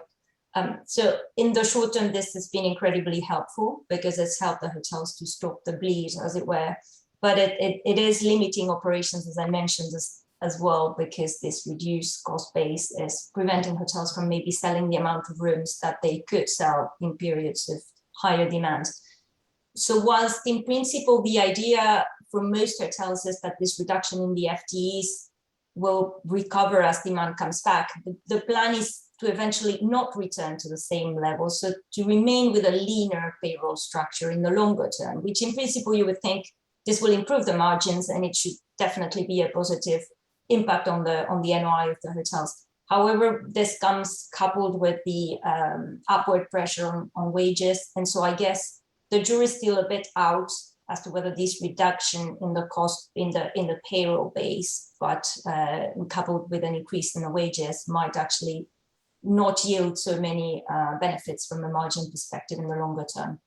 So in the short term, this has been incredibly helpful because it's helped the hotels to stop the bleed, as it were. But it is limiting operations, as I mentioned, as well, because this reduced cost base is preventing hotels from maybe selling the amount of rooms that they could sell in periods of higher demand. So whilst in principle, the idea for most hotels is that this reduction in the FTEs will recover as demand comes back, the plan is to eventually not return to the same level, so to remain with a leaner payroll structure in the longer term, which in principle you would think this will improve the margins and it should definitely be a positive impact on the NOI of the hotels. However, this comes coupled with the upward pressure on wages, and so I guess the jury's still a bit out as to whether this reduction in the cost in the payroll base, but coupled with an increase in the wages, might actually not yield so many benefits from a margin perspective in the longer term.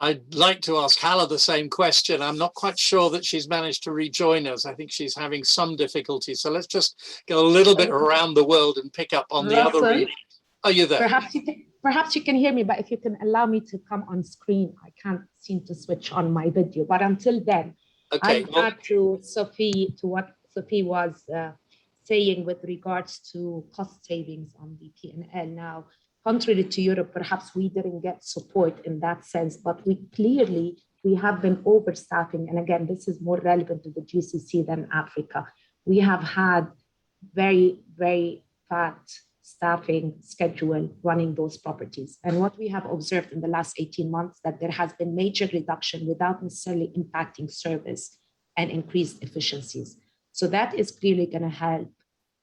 I'd like to ask Hala the same question. I'm not quite sure that she's managed to rejoin us. I think she's having some difficulty. So let's just go a little bit around the world and pick up on the other regions. Are you there? Perhaps you can hear me, but if you can allow me to come on screen, I can't seem to switch on my video. But until then, okay, I'll add to what Sophie was saying with regards to cost savings on the P&L. Now, contrary to Europe, perhaps we didn't get support in that sense, but we have been overstaffing. And again, this is more relevant to the GCC than Africa. We have had very, very fat staffing schedule running those properties. And what we have observed in the last 18 months, that there has been major reduction without necessarily impacting service and increased efficiencies. So that is clearly going to help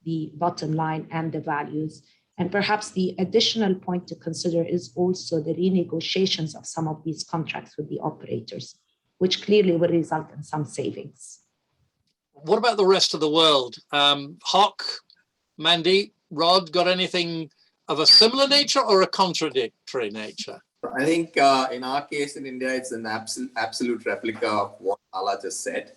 the bottom line and the values. And perhaps the additional point to consider is also the renegotiations of some of these contracts with the operators, which clearly will result in some savings. What about the rest of the world? Hock, Mandy, Rod, got anything of a similar nature or a contradictory nature? I think in our case in India, it's an absolute replica of what Hala just said.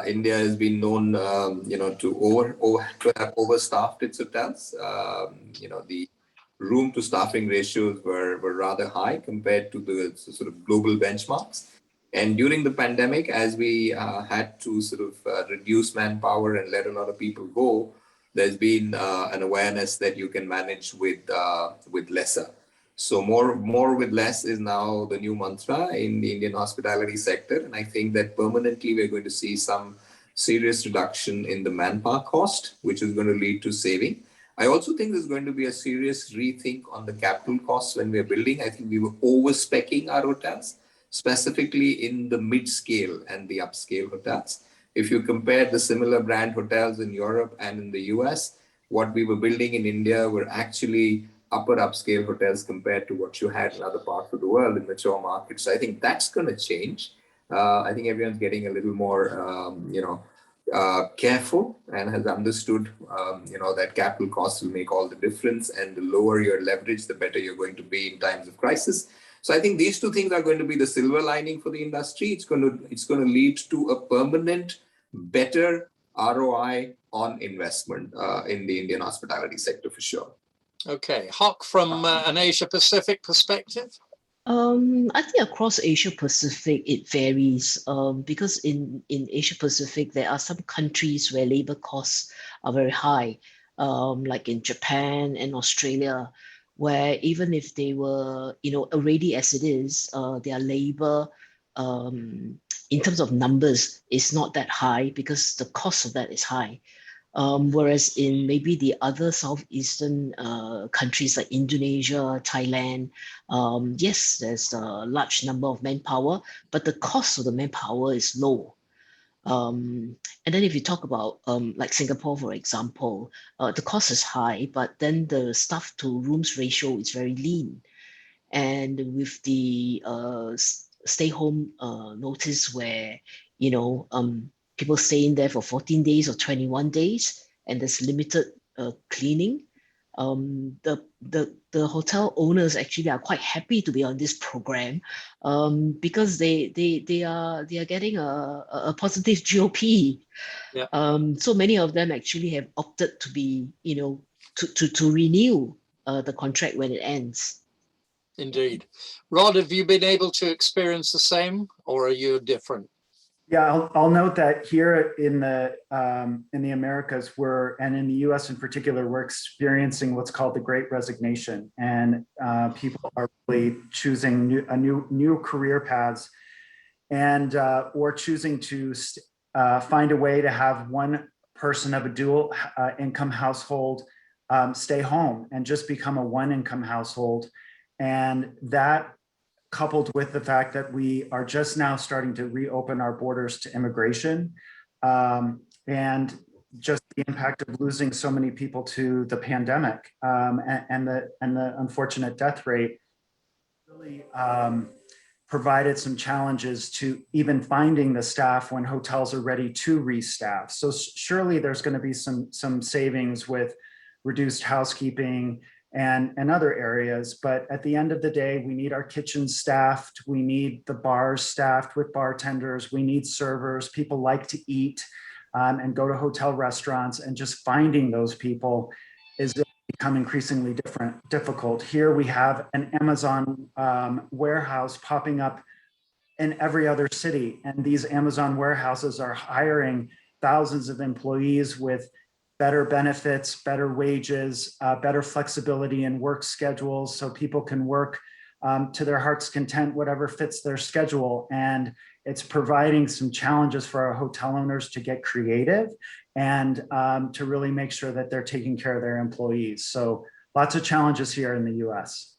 India has been known, to have overstaffed its hotels. The room to staffing ratios were rather high compared to the sort of global benchmarks. And during the pandemic, as we had to sort of reduce manpower and let a lot of people go, there's been an awareness that you can manage with lesser. So more with less is now the new mantra in the Indian hospitality sector. And I think that permanently we're going to see some serious reduction in the manpower cost, which is going to lead to saving. I also think there's going to be a serious rethink on the capital costs when we're building. I think we were over-speccing our hotels, specifically in the mid-scale and the upscale hotels. If you compare the similar brand hotels in Europe and in the US, what we were building in India were actually upper upscale hotels compared to what you had in other parts of the world in mature markets. So I think that's going to change. I think everyone's getting a little more, careful and has understood, that capital costs will make all the difference, and the lower your leverage, the better you're going to be in times of crisis. So I think these two things are going to be the silver lining for the industry. It's going to lead to a permanent, better ROI on investment in the Indian hospitality sector for sure. Okay, Hock, from an Asia Pacific perspective? I think across Asia Pacific, it varies because in Asia Pacific, there are some countries where labor costs are very high, like in Japan and Australia, where even if they were, already as it is, their labor in terms of numbers is not that high because the cost of that is high. Whereas in maybe the other southeastern countries like Indonesia, Thailand, yes, there's a large number of manpower, but the cost of the manpower is low. And then if you talk about like Singapore, for example, the cost is high, but then the staff to rooms ratio is very lean. And with the stay home notice where, people stay in there for 14 days or 21 days, and there's limited cleaning. The hotel owners actually are quite happy to be on this program because they are getting a positive GOP. Yeah. So many of them actually have opted to be, to renew the contract when it ends. Indeed. Rod, have you been able to experience the same, or are you different? Yeah, I'll note that here in the Americas, and in the US in particular, we're experiencing what's called the Great Resignation, and people are really choosing new career paths, and or choosing to find a way to have one person of a dual income household stay home and just become a one-income household. And that, coupled with the fact that we are just now starting to reopen our borders to immigration, and just the impact of losing so many people to the pandemic, and the unfortunate death rate, really provided some challenges to even finding the staff when hotels are ready to restaff. So surely there's going to be some savings with reduced housekeeping and other areas. But at the end of the day, we need our kitchens staffed. We need the bars staffed with bartenders. We need servers. People like to eat and go to hotel restaurants, and just finding those people is become increasingly difficult. Here we have an Amazon warehouse popping up in every other city. And these Amazon warehouses are hiring thousands of employees with better benefits, better wages, better flexibility in work schedules, so people can work to their heart's content, whatever fits their schedule. And it's providing some challenges for our hotel owners to get creative and to really make sure that they're taking care of their employees. So lots of challenges here in the US.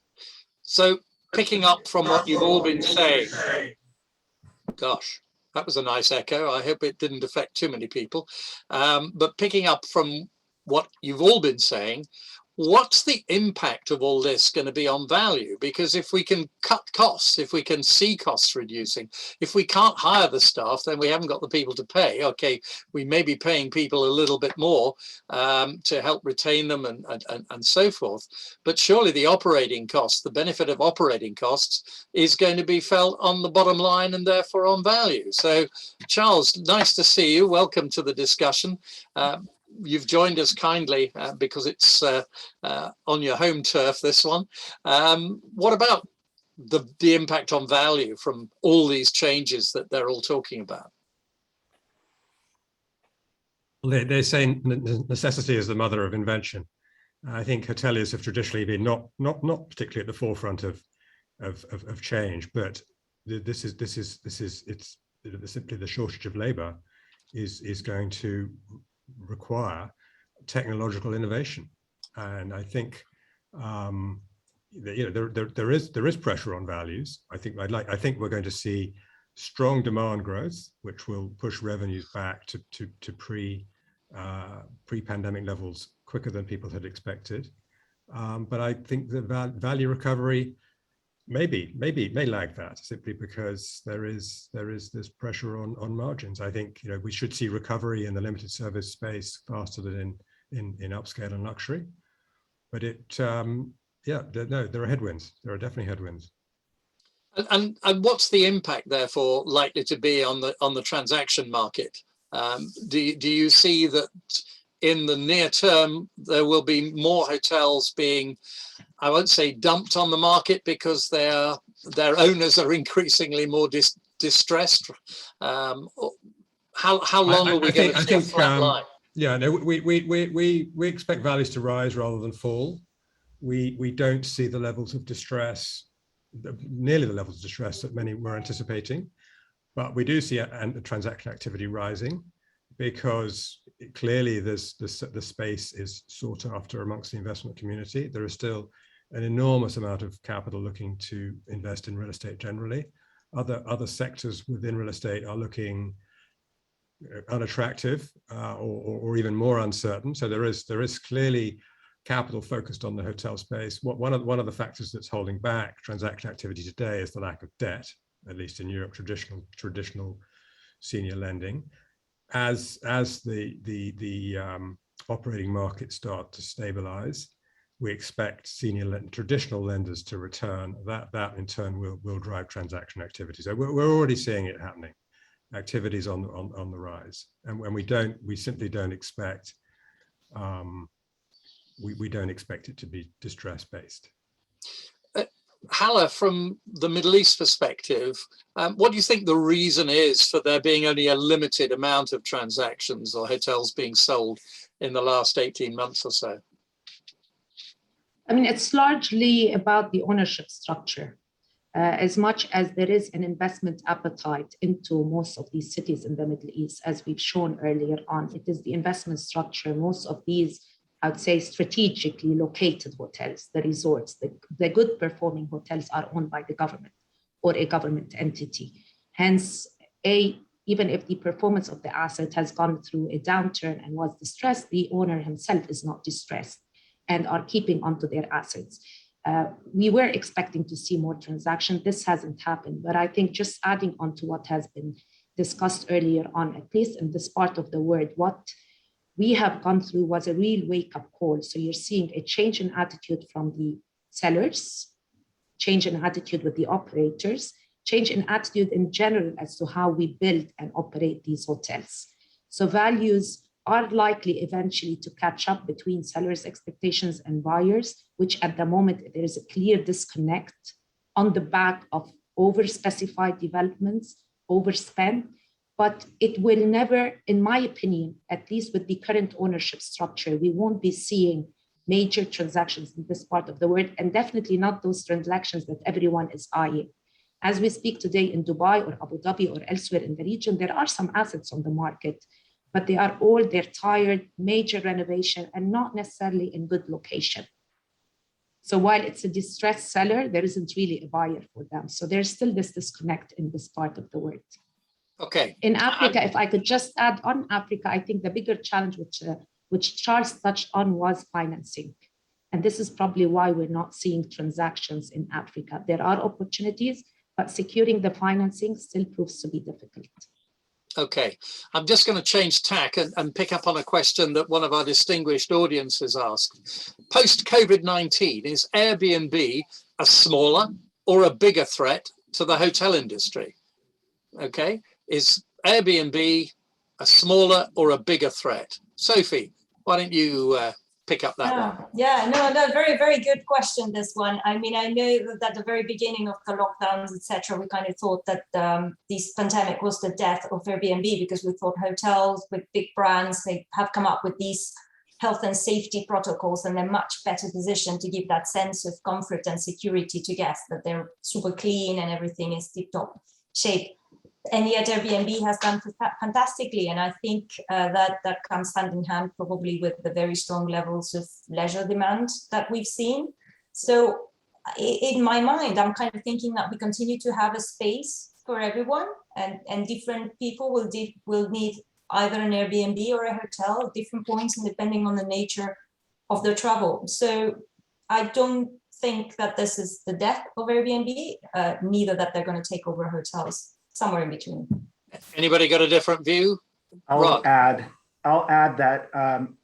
So picking up from what you've all been saying, gosh, that was a nice echo. I hope it didn't affect too many people. But picking up from what you've all been saying, what's the impact of all this going to be on value? Because if we can cut costs, if we can see costs reducing, if we can't hire the staff, then we haven't got the people to pay. Okay, we may be paying people a little bit more to help retain them and so forth. But surely the operating costs, the benefit of operating costs is going to be felt on the bottom line and therefore on value. So Charles, nice to see you. Welcome to the discussion. You've joined us kindly because it's on your home turf, this one. What about the impact on value from all these changes that they're all talking about? Well, they say necessity is the mother of invention. I think hoteliers have traditionally been not particularly at the forefront of change, but this is simply the shortage of labor is going to require technological innovation, and I think there is pressure on values. I think we're going to see strong demand growth, which will push revenues back to pre-pandemic levels quicker than people had expected. But I think the value recovery may lag that, simply because there is this pressure on margins. I think we should see recovery in the limited service space faster than in upscale and luxury. But there are headwinds. There are definitely headwinds. And what's the impact therefore likely to be on the transaction market? Do you see that in the near term there will be more hotels being, I won't say dumped on the market, because their owners are increasingly more distressed? How long are we going to see a flat line? Yeah, no, we expect values to rise rather than fall. We don't see the levels of distress, nearly the levels of distress that many were anticipating, but we do see the transaction activity rising, because clearly the space is sought after amongst the investment community. There is still an enormous amount of capital looking to invest in real estate generally. Other sectors within real estate are looking unattractive or even more uncertain. So there is clearly capital focused on the hotel space. One of the factors that's holding back transaction activity today is the lack of debt, at least in Europe, traditional senior lending. As the operating markets start to stabilize, we expect traditional lenders to return. That in turn will drive transaction activity. So we're already seeing it happening. Activities on the rise, and when we simply don't expect we don't expect it to be distress based. Hala, from the Middle East perspective, what do you think the reason is for there being only a limited amount of transactions or hotels being sold in the last 18 months or so? I mean, it's largely about the ownership structure. As much as there is an investment appetite into most of these cities in the Middle East, as we've shown earlier on, it is the investment structure. Most of these I would say, strategically located hotels, the resorts, the good performing hotels are owned by the government or a government entity. Hence, even if the performance of the asset has gone through a downturn and was distressed, the owner himself is not distressed and are keeping onto their assets. We were expecting to see more transactions. This hasn't happened, but I think just adding on to what has been discussed earlier on, at least in this part of the world, what we have gone through was a real wake-up call. So you're seeing a change in attitude from the sellers, change in attitude with the operators, change in attitude in general as to how we build and operate these hotels. So values are likely eventually to catch up between sellers' expectations and buyers, which at the moment there is a clear disconnect on the back of over-specified developments, overspend, but it will never, in my opinion, at least with the current ownership structure, we won't be seeing major transactions in this part of the world, and definitely not those transactions that everyone is eyeing. As we speak today in Dubai or Abu Dhabi or elsewhere in the region, there are some assets on the market, but they're tired, major renovation, and not necessarily in good location. So while it's a distressed seller, there isn't really a buyer for them. So there's still this disconnect in this part of the world. Okay. In Africa, if I could just add on Africa, I think the bigger challenge which Charles touched on was financing. And this is probably why we're not seeing transactions in Africa. There are opportunities, but securing the financing still proves to be difficult. Okay, I'm just going to change tack and pick up on a question that one of our distinguished audience has asked. Post-COVID-19, is Airbnb a smaller or a bigger threat to the hotel industry? Okay, is Airbnb a smaller or a bigger threat? Sophie, why don't you pick up that one? Yeah, no, very, very good question, this one. I mean, I know that at the very beginning of the lockdowns, etc., we kind of thought that this pandemic was the death of Airbnb, because we thought hotels with big brands, they have come up with these health and safety protocols, and they're much better positioned to give that sense of comfort and security to guests, that they're super clean and everything is tip-top shape. And yet Airbnb has done fantastically. And I think that comes hand in hand probably with the very strong levels of leisure demand that we've seen. So in my mind, I'm kind of thinking that we continue to have a space for everyone, and different people will need either an Airbnb or a hotel at different points, and depending on the nature of their travel. So I don't think that this is the death of Airbnb, neither that they're going to take over hotels. Somewhere in between. Anybody got a different view? I'll add that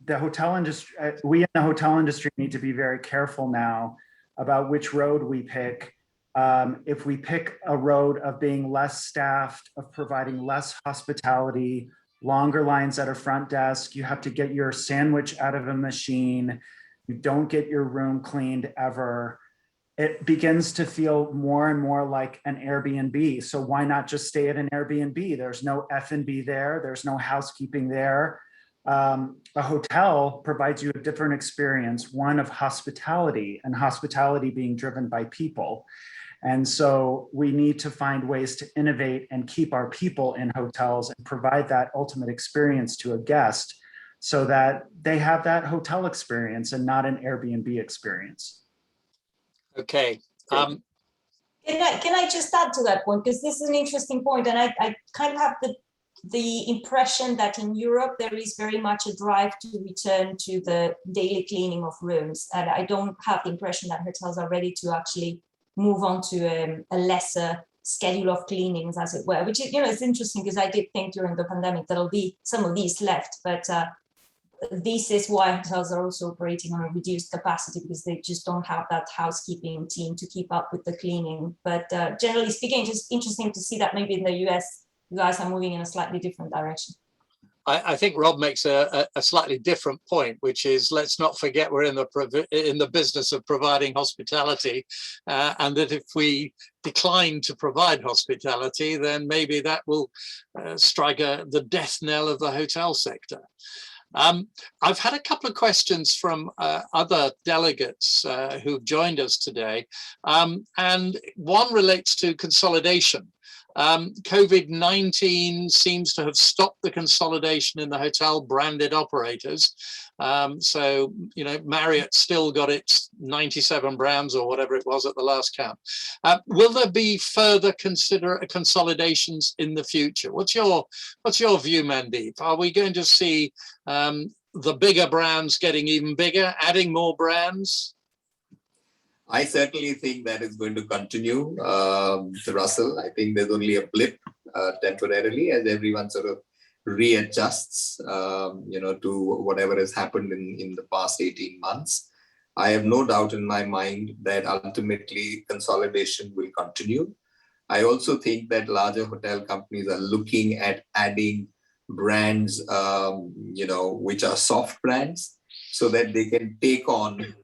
the hotel industry, we in the hotel industry need to be very careful now about which road we pick. If we pick a road of being less staffed, of providing less hospitality, longer lines at a front desk, you have to get your sandwich out of a machine, you don't get your room cleaned ever, it begins to feel more and more like an Airbnb. So why not just stay at an Airbnb? There's no F&B there. There's no housekeeping there. A hotel provides you a different experience, one of hospitality, and hospitality being driven by people. And so we need to find ways to innovate and keep our people in hotels and provide that ultimate experience to a guest so that they have that hotel experience and not an Airbnb experience. Okay. Can I just add to that point, because this is an interesting point, and I kind of have the impression that in Europe there is very much a drive to return to the daily cleaning of rooms, and I don't have the impression that hotels are ready to actually move on to a lesser schedule of cleanings, as it were. Which is, it's interesting, because I did think during the pandemic there'll be some of these left, but this is why hotels are also operating on a reduced capacity, because they just don't have that housekeeping team to keep up with the cleaning. But generally speaking, just interesting to see that maybe in the US, you guys are moving in a slightly different direction. I think Rob makes a slightly different point, which is, let's not forget we're in the business of providing hospitality, and that if we decline to provide hospitality, then maybe that will strike the death knell of the hotel sector. I've had a couple of questions from other delegates who've joined us today, and one relates to consolidation. COVID-19 seems to have stopped the consolidation in the hotel branded operators. So, you know, Marriott still got its 97 brands or whatever it was at the last count. Will there be further consolidations in the future? What's your view, Mandeep? Are we going to see the bigger brands getting even bigger, adding more brands? I certainly think that is going to continue, Russell. I think there's only a blip temporarily as everyone sort of readjusts, you know, to whatever has happened in the past 18 months. I have no doubt in my mind that ultimately consolidation will continue. I also think that larger hotel companies are looking at adding brands, you know, which are soft brands, so that they can take on,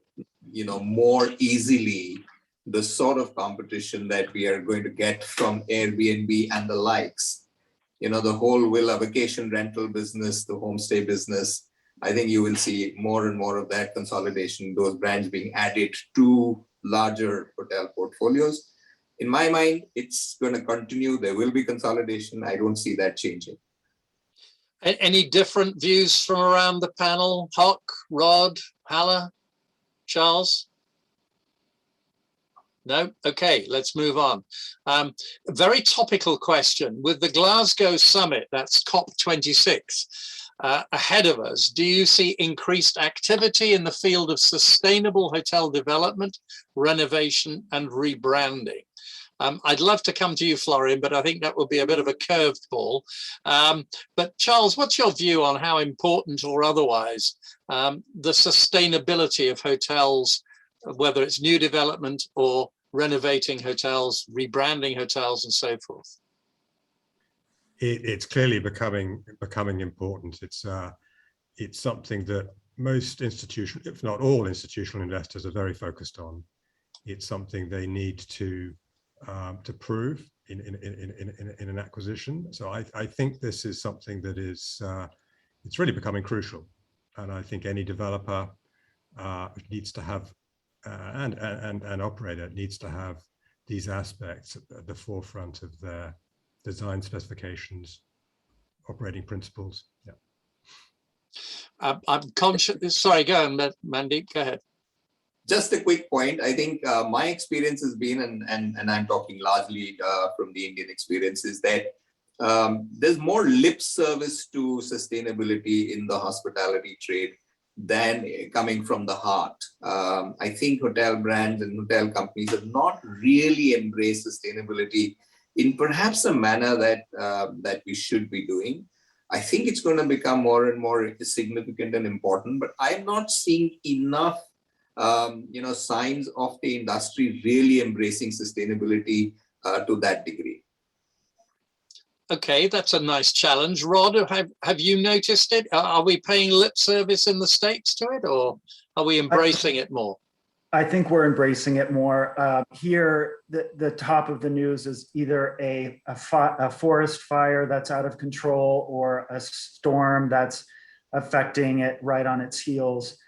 you know, more easily the sort of competition that we are going to get from Airbnb and the likes. You know, the whole villa vacation rental business, the homestay business, I think you will see more and more of that consolidation, those brands being added to larger hotel portfolios. In my mind, it's going to continue. There will be consolidation. I don't see that changing. Any different views from around the panel? Hock, Rod, Hala, Charles? No? Okay, let's move on. A very topical question. With the Glasgow summit, that's COP26, ahead of us, do you see increased activity in the field of sustainable hotel development, renovation, and rebranding? I'd love to come to you, Florian, but I think that would be a bit of a curved ball. But Charles, what's your view on how important or otherwise the sustainability of hotels, whether it's new development or renovating hotels, rebranding hotels, and so forth? It's clearly becoming important. It's something that most institutional, if not all institutional investors, are very focused on. It's something they need to prove in an acquisition. So I think this is something that is it's really becoming crucial, and I think any developer needs to have and operator needs to have these aspects at the forefront of their design specifications, operating principles. Yeah. I'm conscious. Sorry, go on, Mandeep. Go ahead. Just a quick point. I think my experience has been, and I'm talking largely from the Indian experience, is that there's more lip service to sustainability in the hospitality trade than coming from the heart. I think hotel brands and hotel companies have not really embraced sustainability in perhaps a manner that we should be doing. I think it's going to become more and more significant and important, but I'm not seeing enough you know, signs of the industry really embracing sustainability to that degree. Okay, that's a nice challenge. Rod, have you noticed it? Are we paying lip service in the States to it, or are we embracing it more? I think we're embracing it more. Here, the top of the news is either a forest fire that's out of control or a storm that's affecting it right on its heels.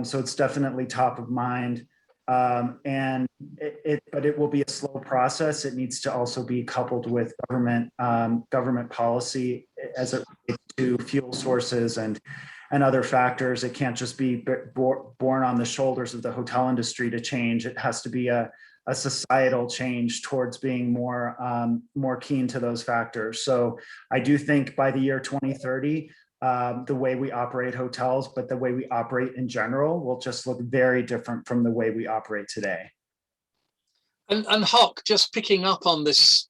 So it's definitely top of mind. But it will be a slow process. It needs to also be coupled with government policy as it relates to fuel sources and other factors. It can't just be borne on the shoulders of the hotel industry to change. It has to be a societal change towards being more keen to those factors. So I do think by the year 2030, the way we operate hotels, but the way we operate in general will just look very different from the way we operate today. And Hock, just picking up on this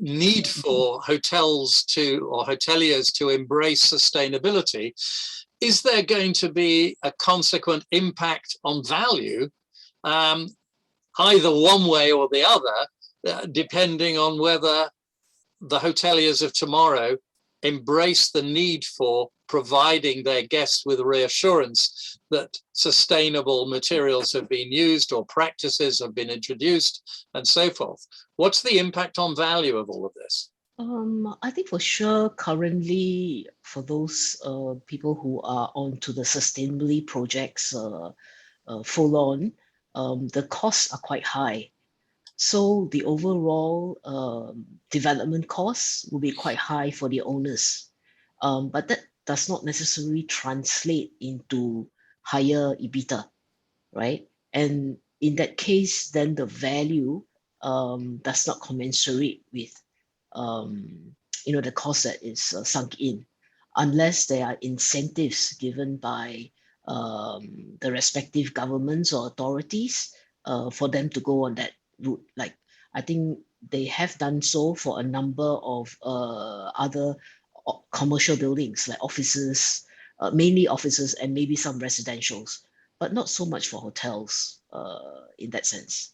need for hotels or hoteliers to embrace sustainability, is there going to be a consequent impact on value, either one way or the other, depending on whether the hoteliers of tomorrow embrace the need for providing their guests with reassurance that sustainable materials have been used or practices have been introduced and so forth? What's the impact on value of all of this? I think for sure, currently, for those people who are onto the sustainability projects full on, the costs are quite high. So the overall development costs will be quite high for the owners. But that does not necessarily translate into higher EBITDA, right? And in that case, then the value does not commensurate with the cost that is sunk in, unless there are incentives given by the respective governments or authorities for them to go on that route. Like, I think they have done so for a number of other commercial buildings, like offices, mainly offices and maybe some residentials, but not so much for hotels in that sense.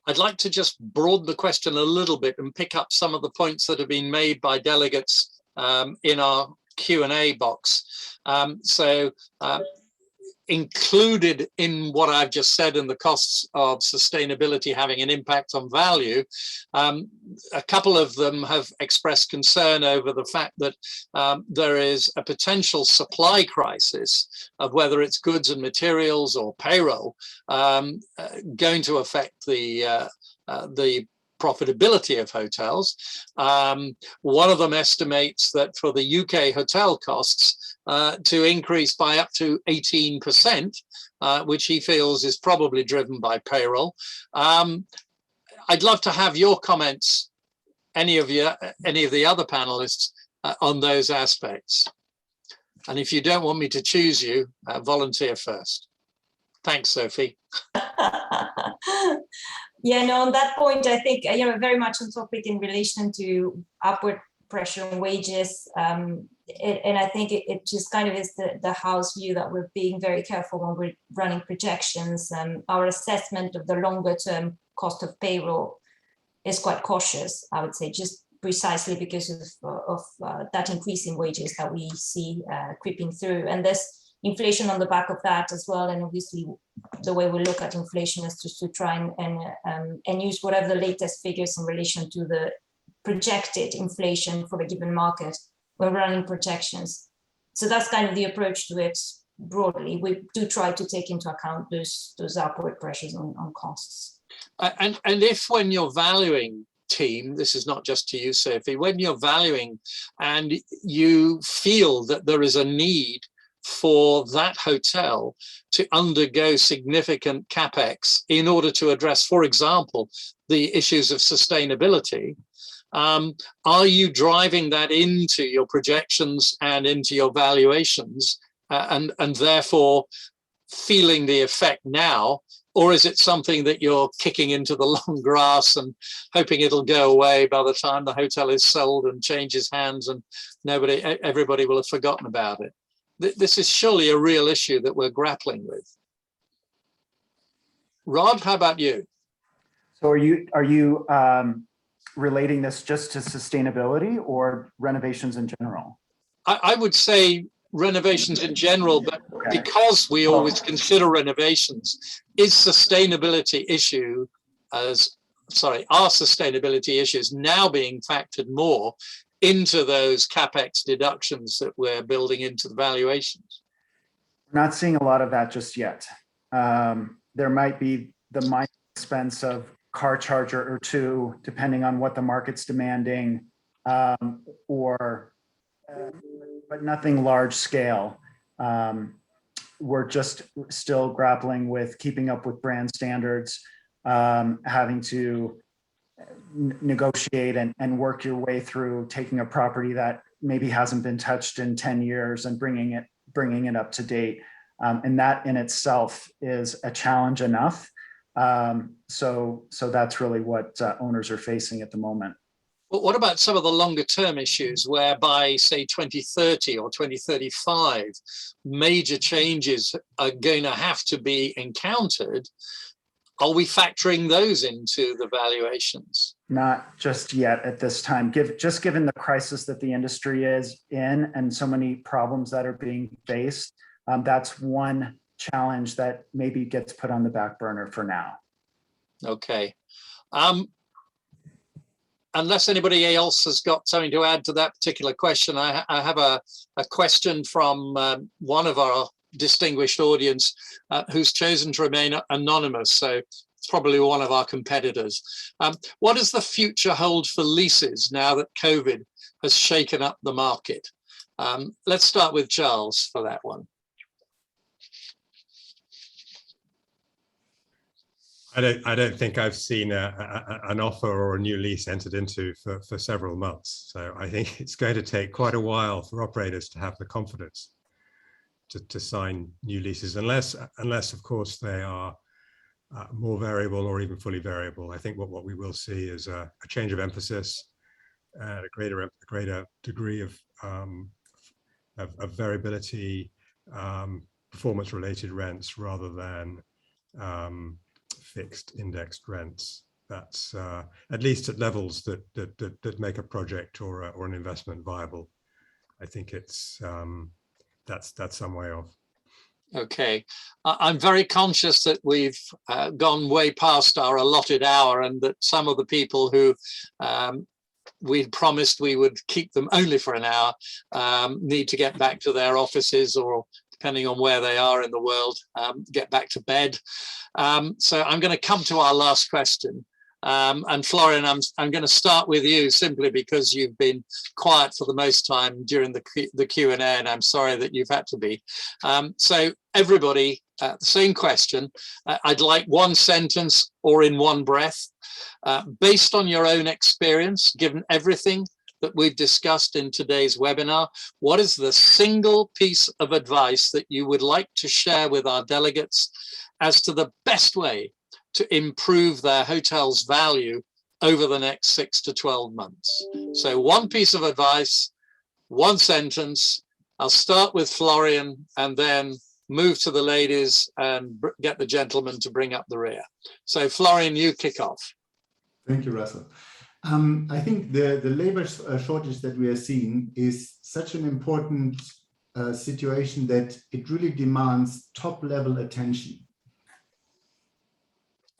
I'd like to just broaden the question a little bit and pick up some of the points that have been made by delegates in our Q&A box. Included in what I've just said and the costs of sustainability having an impact on value, a couple of them have expressed concern over the fact that there is a potential supply crisis of whether it's goods and materials or payroll going to affect the profitability of hotels. One of them estimates that for the UK hotel costs to increase by up to 18%, which he feels is probably driven by payroll. I'd love to have your comments, any of the other panelists, on those aspects. And if you don't want me to choose you, volunteer first. Thanks, Sophie. Yeah, no, on that point, I think, very much on topic in relation to upward pressure on wages. And I think it just kind of is the house view that we're being very careful when we're running projections. Our assessment of the longer term cost of payroll is quite cautious, I would say, just precisely because of that increase in wages that we see creeping through. And there's inflation on the back of that as well. And obviously the way we look at inflation is just to try and use whatever the latest figures in relation to the projected inflation for a given market when running projections. So that's kind of the approach to it broadly. We do try to take into account those upward pressures on costs. And if when you're valuing, team, this is not just to you, Sophie, when you're valuing and you feel that there is a need for that hotel to undergo significant capex in order to address, for example, the issues of sustainability, are you driving that into your projections and into your valuations and therefore feeling the effect now? Or is it something that you're kicking into the long grass and hoping it'll go away by the time the hotel is sold and changes hands and everybody will have forgotten about it? This is surely a real issue that we're grappling with. Rod, how about you? So are you relating this just to sustainability or renovations in general? I would say renovations in general, but okay, because we always consider renovations, our sustainability issues now being factored more into those capex deductions that we're building into the valuations? We're not seeing a lot of that just yet. There might be the minor expense of car charger or two, depending on what the market's demanding, but nothing large scale. We're just still grappling with keeping up with brand standards, having to negotiate and work your way through taking a property that maybe hasn't been touched in 10 years and bringing it up to date. And that in itself is a challenge enough. So that's really what owners are facing at the moment. But what about some of the longer term issues where by say 2030 or 2035, major changes are going to have to be encountered? Are we factoring those into the valuations? Not just yet at this time. Just given the crisis that the industry is in and so many problems that are being faced, that's one challenge that maybe gets put on the back burner for now. Okay. Unless anybody else has got something to add to that particular question, I have a question from one of our distinguished audience who's chosen to remain anonymous. So It's probably one of our competitors. What does the future hold for leases now that COVID has shaken up the market? Let's start with Charles for that one. I don't think I've seen an offer or a new lease entered into for several months. So I think it's going to take quite a while for operators to have the confidence to sign new leases, unless of course they are more variable or even fully variable. I think what we will see is a change of emphasis and a greater degree of variability, performance-related rents rather than fixed indexed rents. That's at least at levels that make a project or an investment viable. I think it's that's some way off. Okay, I'm very conscious that we've gone way past our allotted hour, and that some of the people who we'd promised we would keep them only for an hour need to get back to their offices, or depending on where they are in the world, get back to bed. So I'm going to come to our last question. And Florian, I'm going to start with you simply because you've been quiet for the most time during the Q&A, and I'm sorry that you've had to be. So everybody, the same question. I'd like one sentence or in one breath. Based on your own experience, given everything that we've discussed in today's webinar, what is the single piece of advice that you would like to share with our delegates as to the best way to improve their hotel's value over the next 6 to 12 months? So one piece of advice, one sentence. I'll start with Florian and then move to the ladies and get the gentlemen to bring up the rear. So Florian, you kick off. Thank you, Russell. I think the labor shortage that we are seeing is such an important situation that it really demands top-level attention.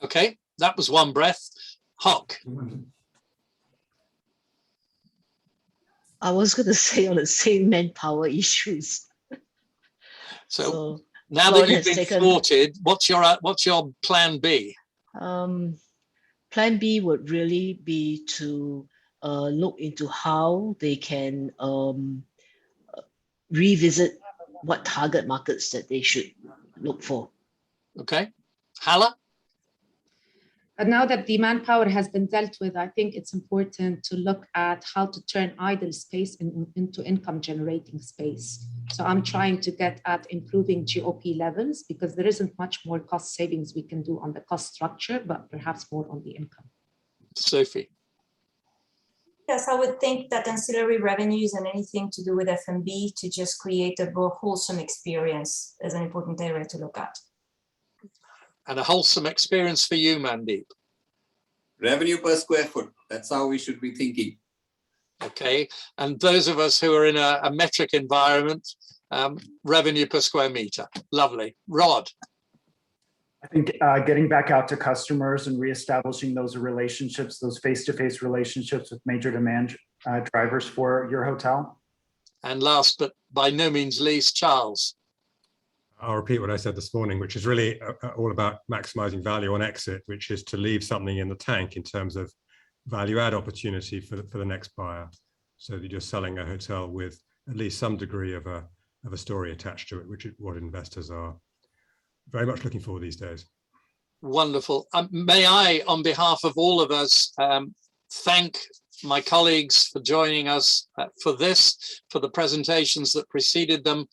Okay, that was one breath. Hock. I was going to say on the same manpower issues. So now that you've been thwarted, what's your plan B? Plan B would really be to look into how they can revisit what target markets that they should look for. Okay. Hala? But now that the manpower has been dealt with, I think it's important to look at how to turn idle space into income generating space. So I'm trying to get at improving GOP levels, because there isn't much more cost savings we can do on the cost structure, but perhaps more on the income. Sophie. Yes, I would think that ancillary revenues and anything to do with F&B to just create a more wholesome experience is an important area to look at. And a wholesome experience for you, Mandeep. Revenue per square foot. That's how we should be thinking. Okay. And those of us who are in a metric environment, revenue per square meter. Lovely. Rod. I think getting back out to customers and reestablishing those relationships, those face-to-face relationships with major demand drivers for your hotel. And last but by no means least, Charles. I'll repeat what I said this morning, which is really all about maximizing value on exit, which is to leave something in the tank in terms of value add opportunity for the next buyer. So that you're selling a hotel with at least some degree of a story attached to it, which is what investors are very much looking for these days. Wonderful. May I, on behalf of all of us, thank my colleagues for joining us for the presentations that preceded them,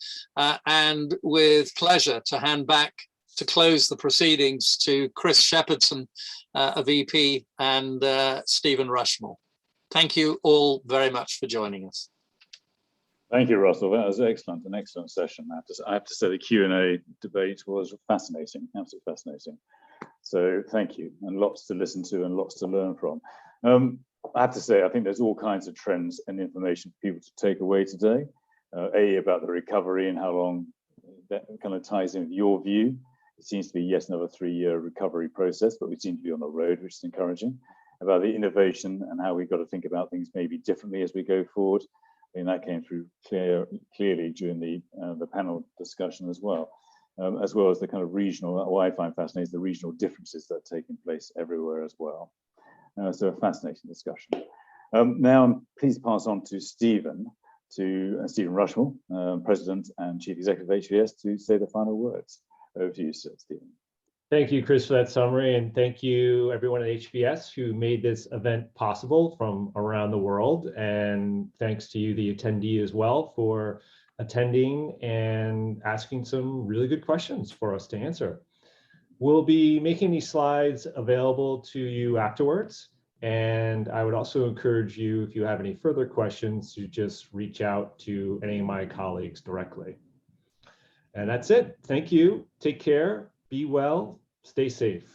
and with pleasure to hand back to close the proceedings to Chris Shepherdson, a VP, and Stephen Rushmore. Thank you all very much for joining us. Thank you, Russell. That was excellent, an excellent session. I have to say the Q&A debate was fascinating, absolutely fascinating. So thank you, and lots to listen to and lots to learn from. I have to say, I think there's all kinds of trends and information for people to take away today. About the recovery and how long that kind of ties in with your view. It seems to be yet another 3-year recovery process, but we seem to be on the road, which is encouraging. About the innovation and how we've got to think about things maybe differently as we go forward. I mean, that came through clearly during the panel discussion as well. as well as the kind of regional, what I find fascinating is the regional differences that are taking place everywhere as well. So a fascinating discussion. Now I'm pleased to pass on to Stephen Rushmore, President and Chief Executive of HVS, to say the final words. Over to you, Stephen. Thank you, Chris, for that summary, and thank you everyone at HVS who made this event possible from around the world, and thanks to you, the attendee, as well, for attending and asking some really good questions for us to answer. We'll be making these slides available to you afterwards, and I would also encourage you, if you have any further questions, to just reach out to any of my colleagues directly. And that's it. Thank you. Take care. Be well. Stay safe.